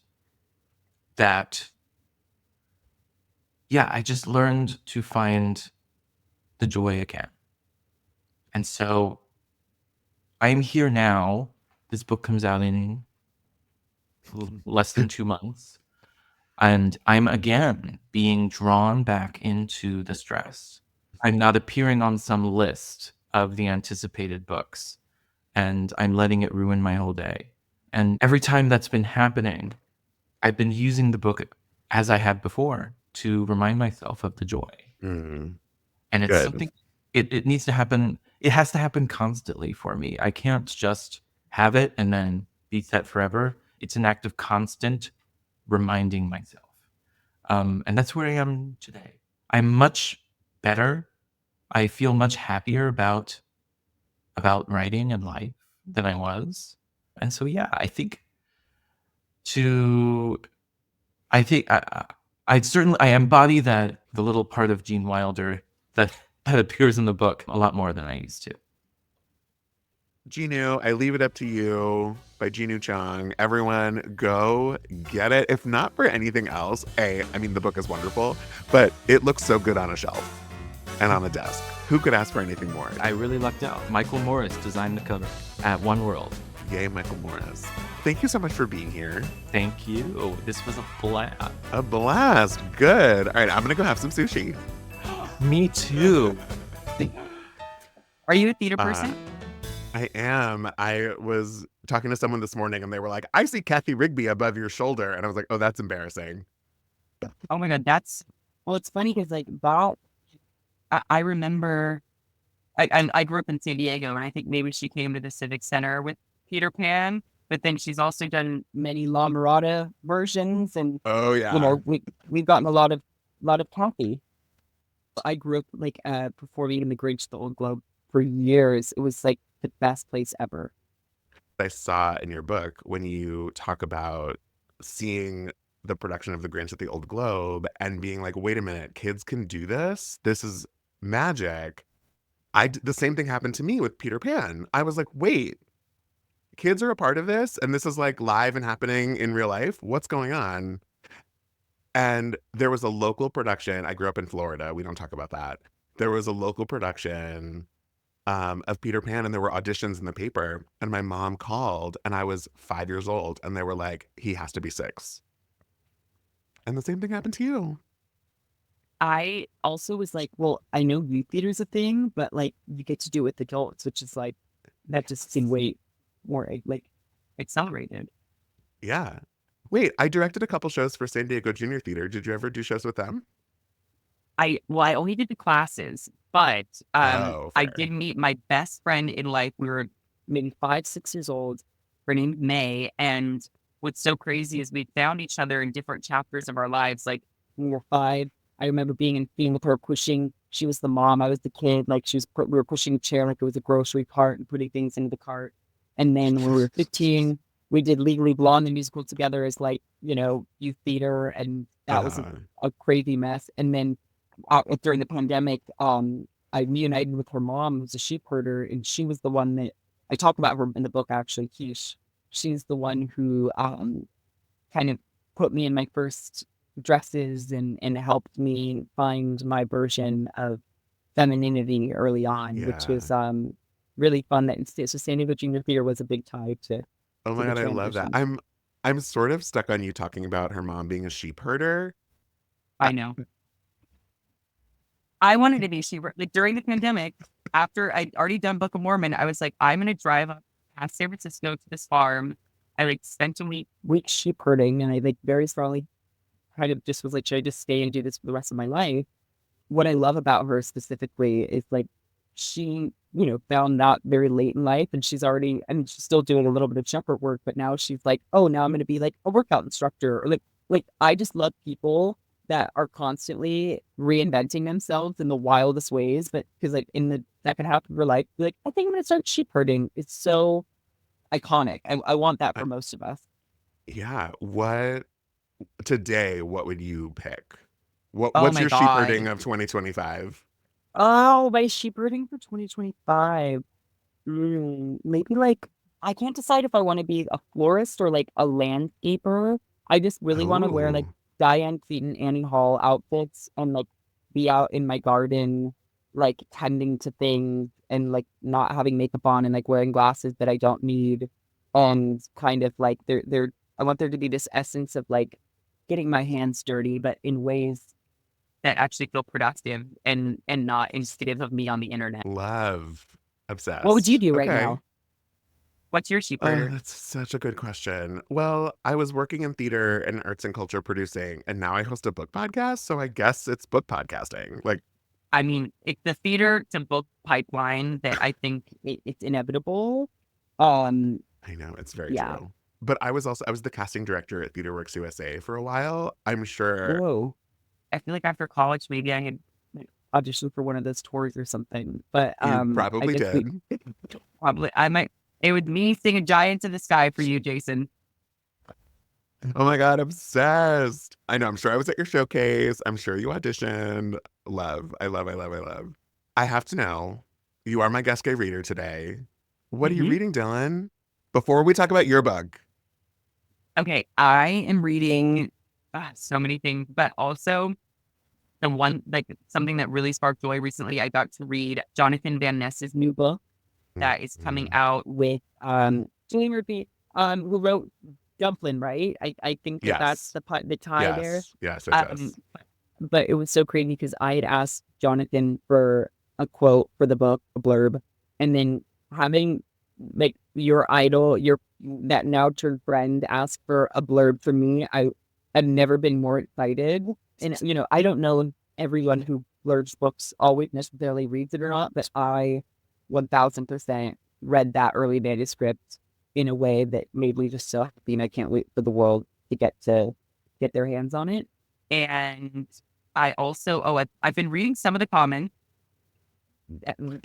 that, yeah, I just learned to find the joy again. And so I'm here now. This book comes out in less than 2 months. And I'm again being drawn back into the stress. I'm not appearing on some list of the anticipated books, and I'm letting it ruin my whole day. And every time that's been happening, I've been using the book as I had before to remind myself of the joy. Mm. And it's Good. something, it needs to happen. It has to happen constantly for me. I can't just have it and then be set forever. It's an act of constant reminding myself. And that's where I am today. I'm much better. I feel much happier about writing and life than I was. And so, yeah, to I think I certainly I embody that the little part of Gene Wilder that that appears in the book a lot more than I used to. Jinwoo, I Leave It Up to You by Jinwoo Chong. Everyone go get it. If not for anything else, I mean, the book is wonderful, but it looks so good on a shelf and on a desk. Who could ask for anything more? I really lucked out. Michael Morris designed the cover at One World. Yay, Michael Morris. Thank you so much for being here. Thank you. This was a blast. A blast. Good. All right, I'm going to go have some sushi. Me too. Are you a theater person? I am. I was talking to someone this morning and they were like, I see Kathy Rigby above your shoulder. And I was like, oh, that's embarrassing. Oh my God, well, it's funny because like I remember I grew up in San Diego and I think maybe she came to the Civic Center with Peter Pan But then she's also done many La Mirada versions, and Oh you yeah. know, we've gotten a lot of coffee. I grew up like performing in the Grange the Old Globe for years. It was like the best place ever. I saw in your book when you talk about seeing the production of The Grinch at the Old Globe and being like, wait a minute, kids can do this? This is magic. The same thing happened to me with Peter Pan. I was like, wait, kids are a part of this? And this is like live and happening in real life? What's going on? And there was a local production. I grew up in Florida. We don't talk about that. There was a local production of Peter Pan, and there were auditions in the paper. And my mom called, and I was 5 years old, and they were like, he has to be 6. And the same thing happened to you. I also was like, well, I know youth theater's a thing, but like you get to do it with adults, which is like that just seemed way more like accelerated. Yeah. Wait, I directed a couple shows for San Diego Junior Theater. Did you ever do shows with them? I only did the classes, but Oh, I fair. did meet my best friend in life. We were maybe 5, 6 years old. Her name May, and what's so crazy is we found each other in different chapters of our lives. Like when we were 5, I remember being in theme with her pushing. She was the mom, I was the kid. Like we were pushing a chair like it was a grocery cart and putting things into the cart. And then when we were 15, we did Legally Blonde, the musical, together as like, you know, youth theater, and that was a crazy mess. And then during the pandemic, I reunited with her mom, who's a sheep herder, and she was the one that I talk about her in the book. Actually, she's the one who kind of put me in my first dresses and helped me find my version of femininity early on, which was really fun. That so San Diego Junior Theater was a big tie to. Oh my to the God, I love that. transition. I'm sort of stuck on you talking about her mom being a sheep herder. I know. I wanted to be sheep like during the pandemic. After I'd already done Book of Mormon, I was like, I'm gonna drive up past San Francisco to this farm. I like spent a week sheep herding, and I like very strongly kind of just was like, should I just stay and do this for the rest of my life? What I love about her specifically is like she, you know, found that very late in life, and she's still doing a little bit of shepherd work, but now she's like, oh, now I'm going to be like a workout instructor, or like I just love people that are constantly reinventing themselves in the wildest ways, but because like in the second half of her life, be like, I think I'm going to start sheep herding. It's so iconic. I want that for most of us. Yeah. What would you pick? Oh What's my your sheep God. herding of 2025? Oh, my sheep herding for 2025. Maybe like I can't decide if I want to be a florist or like a landscaper. I just really want to wear like Oh, Diane Keaton, Annie Hall outfits and like be out in my garden, like tending to things and like not having makeup on and like wearing glasses that I don't need. And kind of like I want there to be this essence of like getting my hands dirty, but in ways that actually feel productive and not indicative of me on the internet. love. What would you Obsessed. do right Okay. now? What's your sheep Oh, herder? that's such a good question. Well, I was working in theater and arts and culture producing, and now I host a book podcast. So I guess it's book podcasting. Like, I mean, it's the theater to book pipeline that I think it's inevitable. Um, I know it's very yeah. true. But I was the casting director at TheaterWorks USA for a while. I'm sure Whoa. I feel like after college, maybe I had like, auditioned for one of those tours or something. But you I probably guess we did. probably I might. It would me singing "Giants in the Sky" for you, Jason. Oh my God, obsessed. I know. I'm sure I was at your showcase. I'm sure you auditioned. Love. I love, I love, I love. I have to know, you are my guest gay reader today. What are you Hmm. reading, Dylan? Before we talk about your book. Okay, I am reading so many things, but also the one like something that really sparked joy recently. I got to read Jonathan Van Ness's new book that is coming Mhm. out with Julie Murphy, who wrote Dumplin', right? I think that's Yes. the tie there. Yes. Yes, yes, Um, yes. but it was so crazy because I had asked Jonathan for a quote for the book, a blurb, and then having like your idol, your that now turned friend ask for a blurb for me, I have never been more excited. And you know, I don't know if everyone who blurbs books always necessarily reads it or not, but I 1000% read that early manuscript in a way that made me just so happy, and I can't wait for the world to get their hands on it. And I also, I've been reading some of the comments.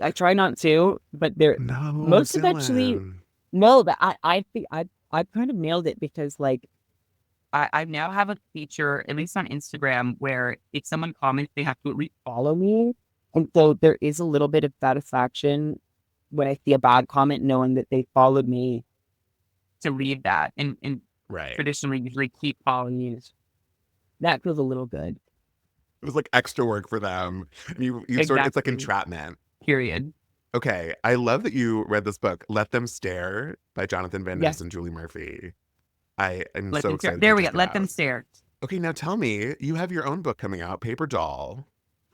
I try not to, but they're No, most of actually Dylan. no, but I think I kind of nailed it because like I now have a feature, at least on Instagram, where if someone comments, they have to at least follow me. And so there is a little bit of satisfaction when I see a bad comment, knowing that they followed me to read that. And Right. traditionally, usually keep following you. That feels a little good. It was like extra work for them. You sort of, it's like Exactly. entrapment. Period. Okay, I love that you read this book, Let Them Stare by Jonathan Van Ness Yes. and Julie Murphy. I am Let so them stare. excited There to we go. check it Let them out. stare. Okay, now tell me, you have your own book coming out, Paper Doll.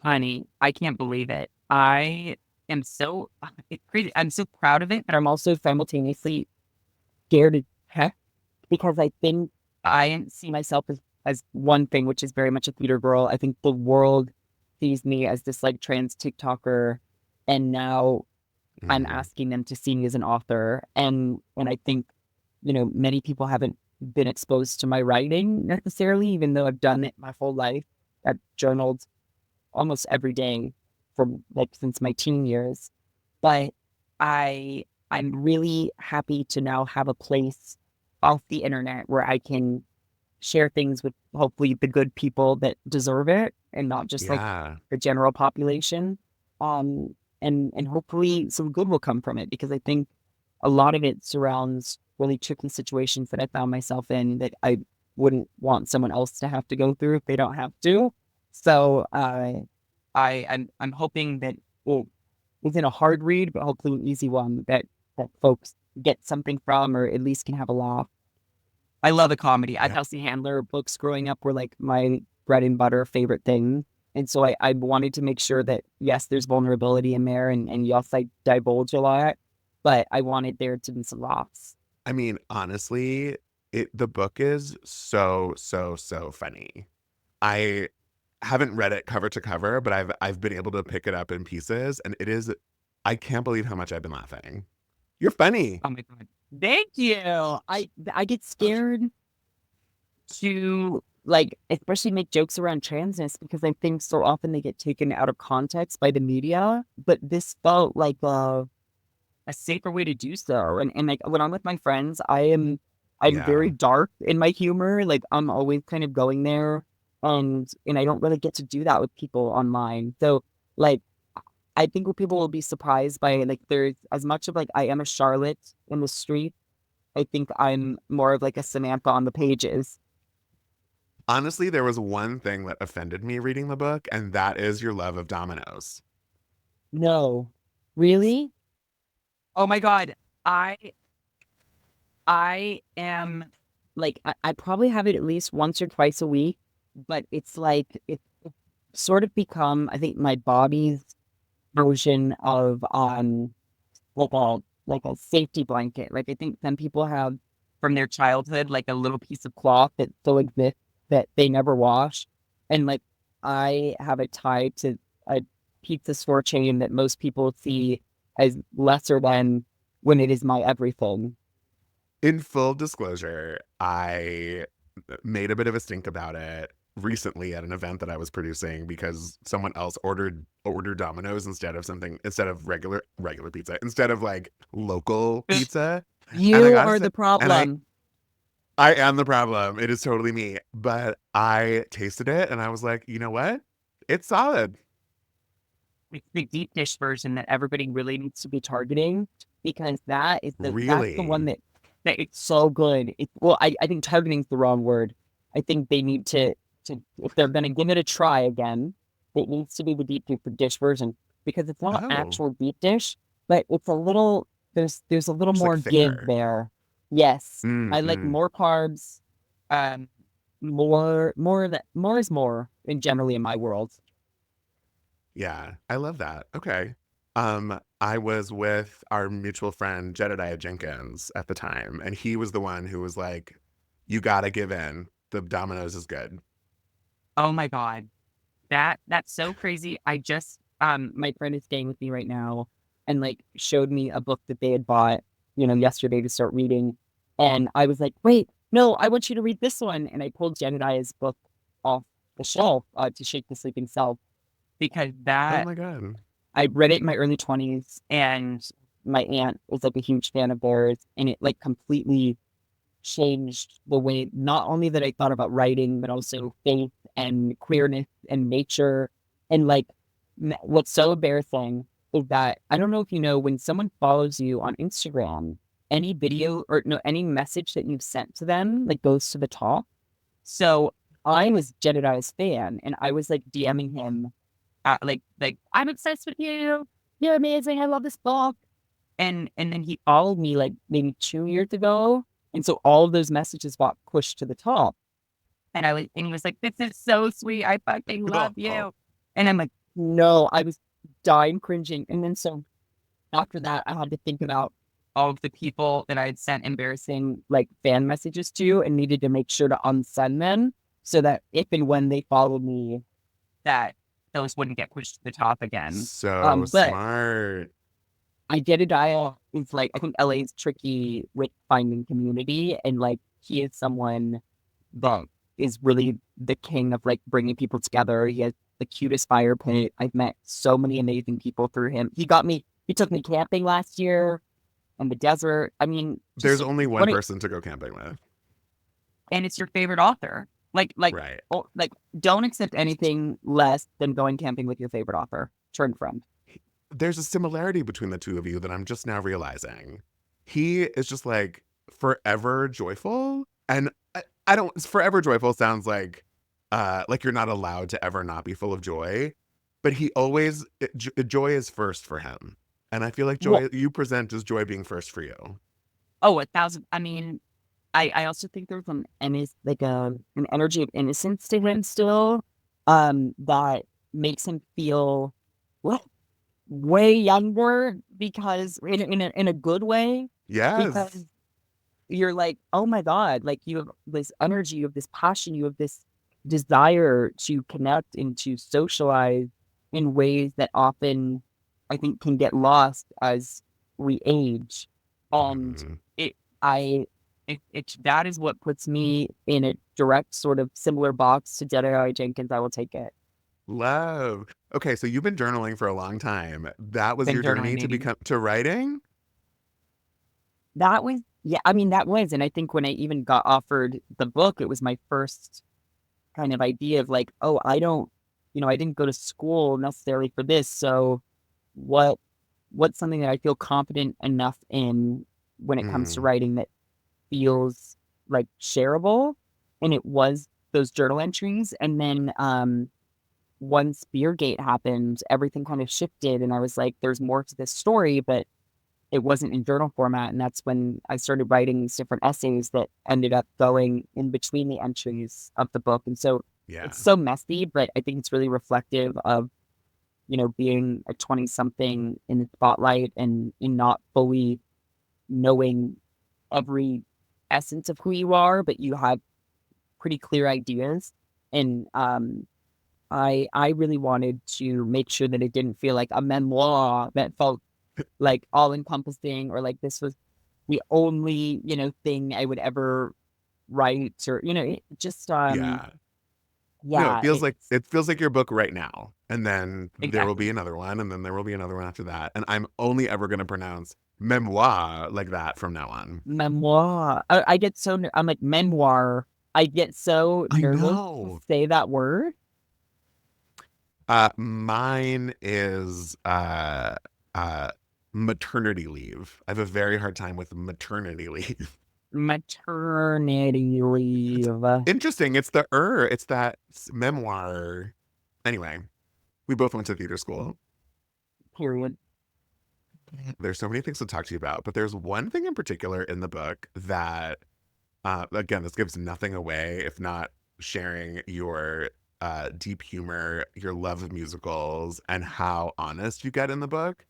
Honey, I can't believe it. I am so, it's crazy. I'm so proud of it, but I'm also simultaneously scared as heck because I think I see myself as one thing, which is very much a theater girl. I think the world sees me as this like trans TikToker, and now I'm Mhm. asking them to see me as an author. And I think, many people haven't been exposed to my writing necessarily, even though I've done it my whole life. I've journaled almost every day from like since my teen years. But I'm really happy to now have a place off the internet where I can share things with hopefully the good people that deserve it and not just like Yeah. the general population. And hopefully some good will come from it because I think a lot of it surrounds really tricky situations that I found myself in that I wouldn't want someone else to have to go through if they don't have to. So I'm hoping that well, within a hard read, but hopefully an easy one that folks get something from or at least can have a laugh. I love a comedy. Yeah. Kelsey Handler books growing up were like my bread and butter favorite thing. And so I wanted to make sure that, yes, there's vulnerability in there and yes, I divulge a lot, but I wanted there to be some laughs. I mean, honestly, the book is so, so, so funny. I haven't read it cover to cover, but I've been able to pick it up in pieces, and it is, I can't believe how much I've been laughing. You're funny. Oh my God. Thank you. I get scared to like especially make jokes around transness because I think so often they get taken out of context by the media. But this felt like a safer way to do so. And like when I'm with my friends, I'm Yeah. very dark in my humor. Like I'm always kind of going there and I don't really get to do that with people online. So like I think what people will be surprised by like there's as much of like I am a Charlotte in the street. I think I'm more of like a Samantha on the pages. Honestly, there was one thing that offended me reading the book, and that is your love of dominoes. No. Really? Oh my God. I I am like I probably have it at least once or twice a week, but it's like it's sort of become I think my body's version of like a safety blanket. Like I think some people have from their childhood like a little piece of cloth that still exists that they never wash. And like I have it tied to a pizza store chain that most people see as lesser than when it is my everything. In full disclosure, I made a bit of a stink about it recently at an event that I was producing because someone else ordered Domino's instead of regular pizza, instead of like local pizza. And I You gotta are say, the and problem. I am the problem. It is totally me. But I tasted it and I was like, you know what? It's solid. It's the deep dish version that everybody really needs to be targeting because that's the one Really. that it's so good. I think targeting is the wrong word. I think they need to if they're gonna give it a try again, it needs to be the deep dish version because it's not Oh, actual deep dish, but it's a little there's a little just like more give thicker. there. Yes, I like Mm-hmm. more carbs, um, more is more in generally in my world. Yeah, I love that. Okay. I was with our mutual friend Jedediah Jenkins at the time, and he was the one who was like, "You gotta give in. The Domino's is good." Oh my God. That's so crazy. I just my friend is staying with me right now and like showed me a book that they had bought yesterday to start reading. And I was like, wait, no, I want you to read this one. And I pulled Jedediah's book off the shelf, To Shake the Sleeping Self, because Oh my God. I read it in my early 20s, and my aunt was like a huge fan of theirs, and it like completely changed the way not only that I thought about writing, but also faith and queerness and nature. And like, what's so embarrassing is that I don't know if you know, when someone follows you on Instagram, any video or no, any message that you've sent to them like goes to the top. So I was Jedediah's fan, and I was like DMing him, like I'm obsessed with you. You're amazing. I love this book. And then he followed me like maybe 2 years ago, and so all of those messages got pushed to the top. And he was like, "This is so sweet. I fucking love you." And I'm like, "No," I was dying cringing. And then so after that, I had to think about all of the people that I had sent embarrassing like fan messages to, and needed to make sure to unsend them so that if and when they followed me, that those wouldn't get pushed to the top again. So But smart. Jedediah is like, I think LA is tricky with finding community, and like he is someone that is really the king of like bringing people together. He has the cutest fire pit. I've met so many amazing people through him. He took me camping last year in the desert. I mean, There's only one person to go camping with. And it's your favorite author. Right. Like, don't accept anything less than going camping with your favorite author. Turn friend. There's a similarity between the two of you that I'm just now realizing. He is just like forever joyful, and I don't. Forever joyful sounds like you're not allowed to ever not be full of joy, but he always joy is first for him, and I feel like joy you present as joy being first for you. Oh, 1,000. I mean, I also think there's an energy of innocence to him still, that makes him feel way younger, because in a good way. Yes. Because you're like, oh my God, like you have this energy, you have this passion, you have this desire to connect and to socialize in ways that often I think can get lost as we age. And that is what puts me in a direct sort of similar box to Jedediah Jenkins. I will take it. Love. Okay, so you've been journaling for a long time. That was Been your journey journaling. to writing? That was, yeah, I mean, that was, and I think when I even got offered the book, it was my first kind of idea of like, oh, I didn't go to school necessarily for this. So what's something that I feel confident enough in when it comes to writing that feels like shareable? And it was those journal entries. And then once Beergate happened, everything kind of shifted, and I was like, there's more to this story, but it wasn't in journal format. And that's when I started writing these different essays that ended up going in between the entries of the book. And so it's so messy, but I think it's really reflective of, being a 20-something in the spotlight and in not fully knowing every essence of who you are, but you have pretty clear ideas. And I really wanted to make sure that it didn't feel like a memoir that felt like all encompassing, or like this was the only, thing I would ever write, or, just, No, it feels like your book right now. And then there will be another one, and then there will be another one after that. And I'm only ever going to pronounce memoir like that from now on. Memoir. I get so, I'm like, memoir. I get so nervous to say that word. Mine is maternity leave. I have a very hard time with maternity leave. Maternity leave. Interesting. It's that memoir. Anyway, we both went to theater school. Period. There's so many things to talk to you about, but there's one thing in particular in the book that, again, this gives nothing away if not sharing your deep humor, your love of musicals, and how honest you get in the book.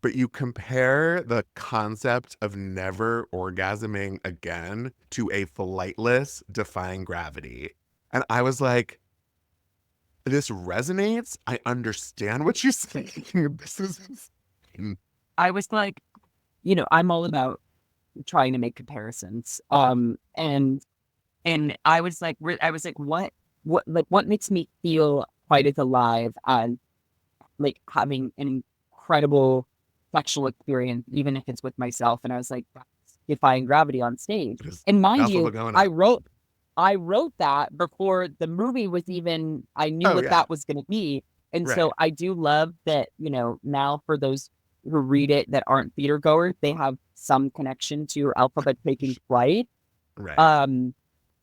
But you compare the concept of never orgasming again to a flightless defying gravity. And I was like, this resonates. I understand what you're saying. This is insane. I was like, I'm all about trying to make comparisons. And I was like, what makes me feel quite as alive as like having an incredible sexual experience, even if it's with myself. And I was like, that's defying gravity on stage. Just And mind mouthful you, of going I on. wrote that before the movie was even, I knew Oh, what yeah. that was going to be. And Right. so I do love that, now for those who read it that aren't theater goers, they have some connection to Alphabet taking flight. Right.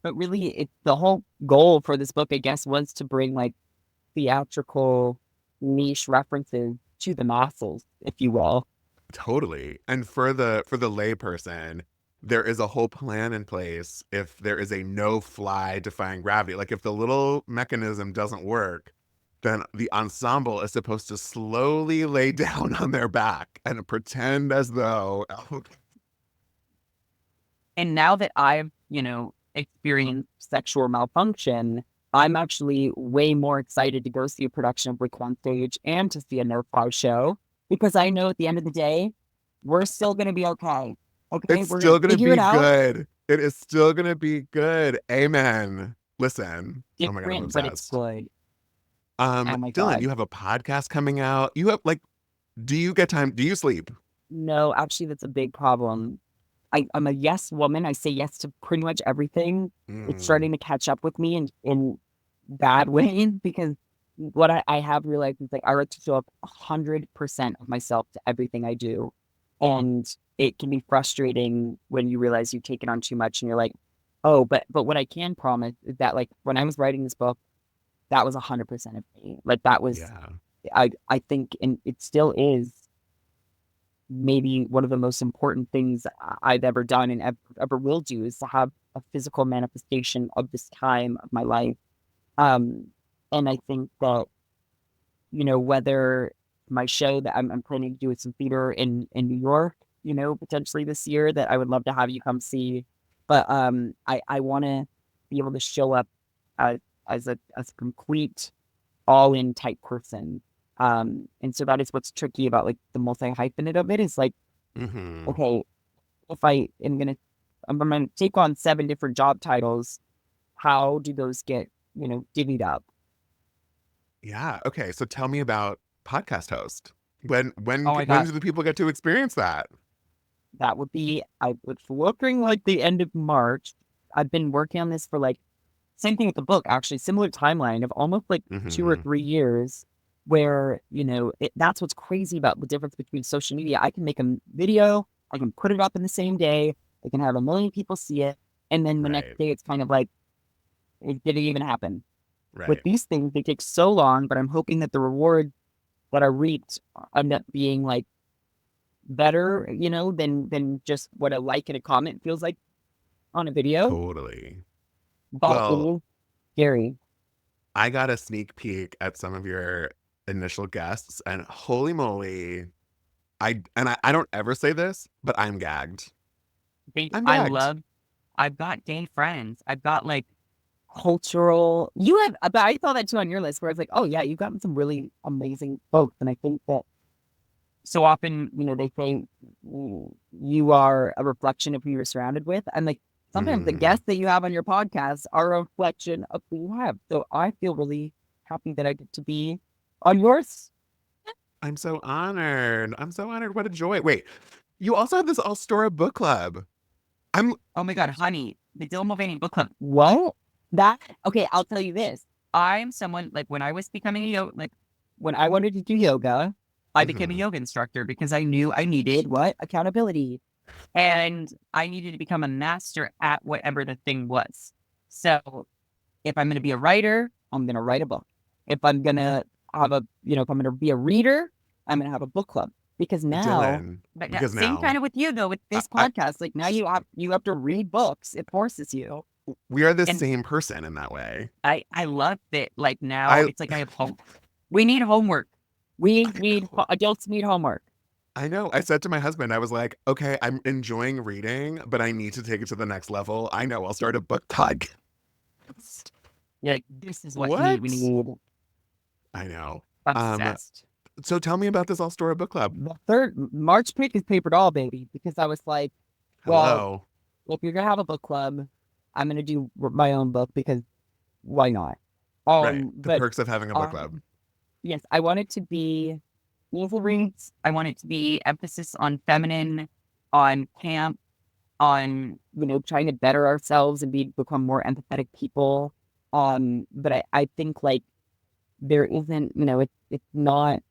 But really, the whole goal for this book, I guess, was to bring like theatrical niche references to the masses, if you will. Totally. And for the layperson, there is a whole plan in place if there is a no-fly defying gravity. Like if the little mechanism doesn't work, then the ensemble is supposed to slowly lay down on their back and pretend as though. And now that I've, experienced sexual malfunction, I'm actually way more excited to go see a production of Brick on Stage and to see a no-fly show, because I know at the end of the day, we're still going to be okay. Okay, It's we're still going to gonna figure be it out. good. It is still gonna be good. Amen. Listen. Oh my God, I'm Different, but it's obsessed. good. Oh my Dylan, God. you have a podcast coming out. You have do you get time? Do you sleep? No, actually, that's a big problem. I'm a yes woman. I say yes to pretty much everything. It's starting to catch up with me in bad ways, because what I have realized is like I like to show up 100% of myself to everything I do. And it can be frustrating when you realize you've taken on too much and you're like, oh, but what I can promise is that like when I was writing this book, that was 100% of me. Like that was, Yeah. I think, and it still is maybe one of the most important things I've ever done and ever will do, is to have a physical manifestation of this time of my life. And I think that, whether my show that I'm planning to do with some theater in New York, potentially this year, that I would love to have you come see. But I want to be able to show up as a complete all-in type person. And so that is what's tricky about like the multi-hyphenate of it, is like, Mm-hmm. okay, if I'm gonna take on 7 different job titles, how do those get, divvied up? Yeah. Okay. So tell me about podcast host. Oh my When God, do the people get to experience that? that would be, I was looking like the end of March. I've been working on this for like, same thing with the book, actually, similar timeline of almost like 2 or Mm-hmm. 3 years, where, that's what's crazy about the difference between social media. I can make a video, I can put it up in the same day, I can have 1 million people see it, and then the next Right. day it's kind of like, it didn't even happen. With Right. these things, they take so long, but I'm hoping that the reward that I reaped end up being like better, than just what a like and a comment feels like on a video. Totally. But it Well, is scary. I got a sneak peek at some of your initial guests, and holy moly, I don't ever say this, but I'm gagged. I'm gagged. I've got gay friends. I've got like cultural, but I saw that too on your list, where I was like, oh yeah, you've gotten some really amazing folks. And I think that so often, they say you are a reflection of who you're surrounded with. And like sometimes the Mm. guests that you have on your podcast are a reflection of who you have. So I feel really happy that I get to be on yours. I'm so honored. I'm so honored. What a joy. Wait, you also have this All-Stora book club. Oh my God, honey, the Dylan Mulvaney book club. What? Okay, I'll tell you this. I'm someone, like, when I was becoming when I wanted to do yoga, I became a Mhm. yoga instructor because I knew I needed what? Accountability. And I needed to become a master at whatever the thing was. So if I'm going to be a writer, I'm going to write a book. If I'm going to have if I'm going to be a reader, I'm going to have a book club. Because now, Dylan, but because same now kind of with you though, with this I, podcast, like now you have to read books. It forces you. we are the And same person in that way. I love that. Like now I it's like I have home. We need homework. We I need know. adults need homework. I know. I said to my husband, I was like, okay, I'm enjoying reading, but I need to take it to the next level. I know. I'll start a book podcast. You're like, this is what What? we need. I know. Obsessed. So tell me about this All-Stora book club. The third March pick is paper doll, baby, because I was like, Hello. Well, if you're gonna have a book club, I'm gonna do my own book because why not? Right. The But perks of having a book club. yes, I want it to be easy reads. I want it to be emphasis on feminine, on camp, on trying to better ourselves and become more empathetic people. But I think like there isn't, it's not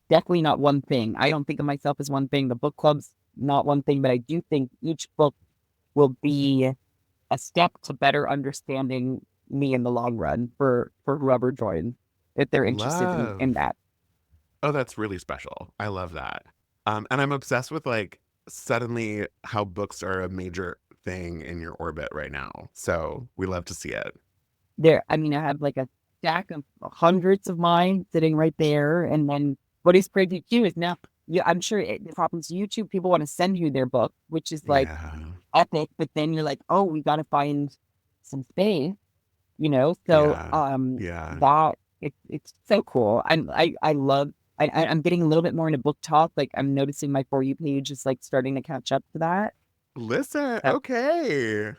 definitely not one thing. I don't think of myself as one thing. The book club's not one thing, but I do think each book will be a step to better understanding me in the long run for whoever joins, if they're interested in that. Oh, that's really special. I love that. And I'm obsessed with like suddenly how books are a major thing in your orbit right now. So we love to see it. I have like a stack of hundreds of mine sitting right there. And then what is crazy too is now, I'm sure it happens to YouTube. People want to send you their book, which is like epic. But then you're like, oh, we got to find some space, So that it's so cool. I'm getting a little bit more into book talk. Like I'm noticing my For You page is like starting to catch up to that. Listen, okay.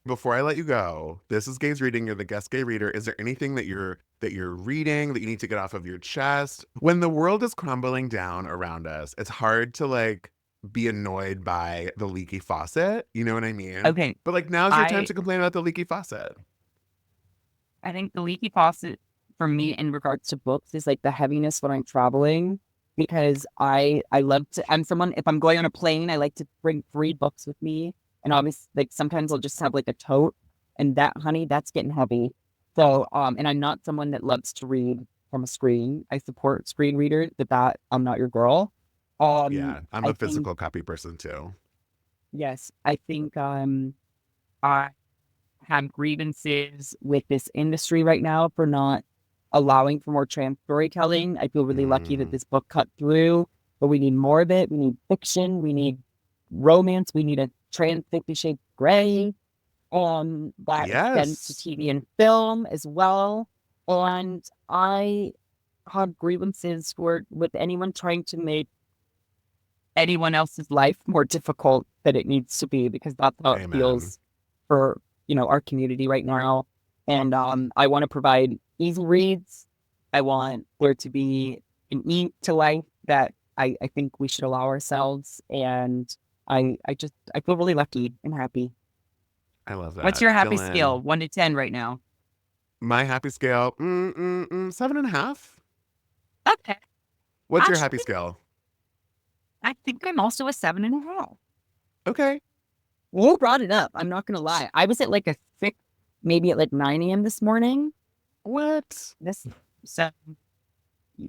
Before I let you go, this is Gays Reading. You're the guest gay reader. Is there anything that you're reading that you need to get off of your chest? When the world is crumbling down around us, it's hard to like be annoyed by the leaky faucet. You know what I mean? Okay. But like now's your time to complain about the leaky faucet. I think the leaky faucet for me in regards to books is like the heaviness when I'm traveling, because I love to, if I'm going on a plane, I like to bring 3 books with me. And obviously, like sometimes I'll just have like a tote, and that, honey, that's getting heavy. So, and I'm not someone that loves to read from a screen. I support screen readers, but that I'm not your girl. Yeah, I'm a physical copy person too. Yes, I think I have grievances with this industry right now for not allowing for more trans storytelling. I feel really lucky that this book cut through, but we need more of it. We need fiction. We need romance. We need a trans 50 Shades of Grey. That extends to TV and film as well. And I have grievances with anyone trying to make anyone else's life more difficult than it needs to be, because that's how it feels for our community right now. And I want to provide easy reads. I want there to be an ease to life that I think we should allow ourselves. And I feel really lucky and happy. I love that. What's your happy scale? 1 to 10 right now? My happy scale, 7.5. Okay. What's your happy scale? I think I'm also a 7.5. Okay. You brought it up. I'm not gonna lie. I was at like a 6, maybe at like 9 a.m. this morning. What? So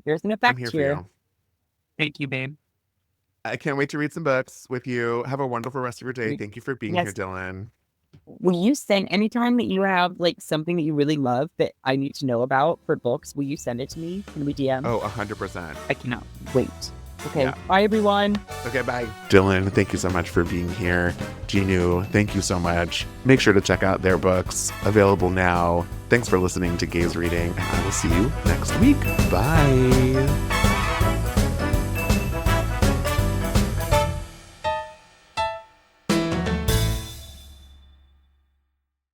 there's an effect I'm here. here. For you. Thank you, babe. I can't wait to read some books with you. Have a wonderful rest of your day. Thank you for being here, Dylan. Will you send, anytime that you have like something that you really love that I need to know about for books, will you send it to me? Can we DM? Oh, 100%. I cannot wait. Okay, bye everyone. Okay, bye. Dylan, thank you so much for being here. Jinwoo, thank you so much. Make sure to check out their books, available now. Thanks for listening to Gays Reading, and I will see you next week. Bye.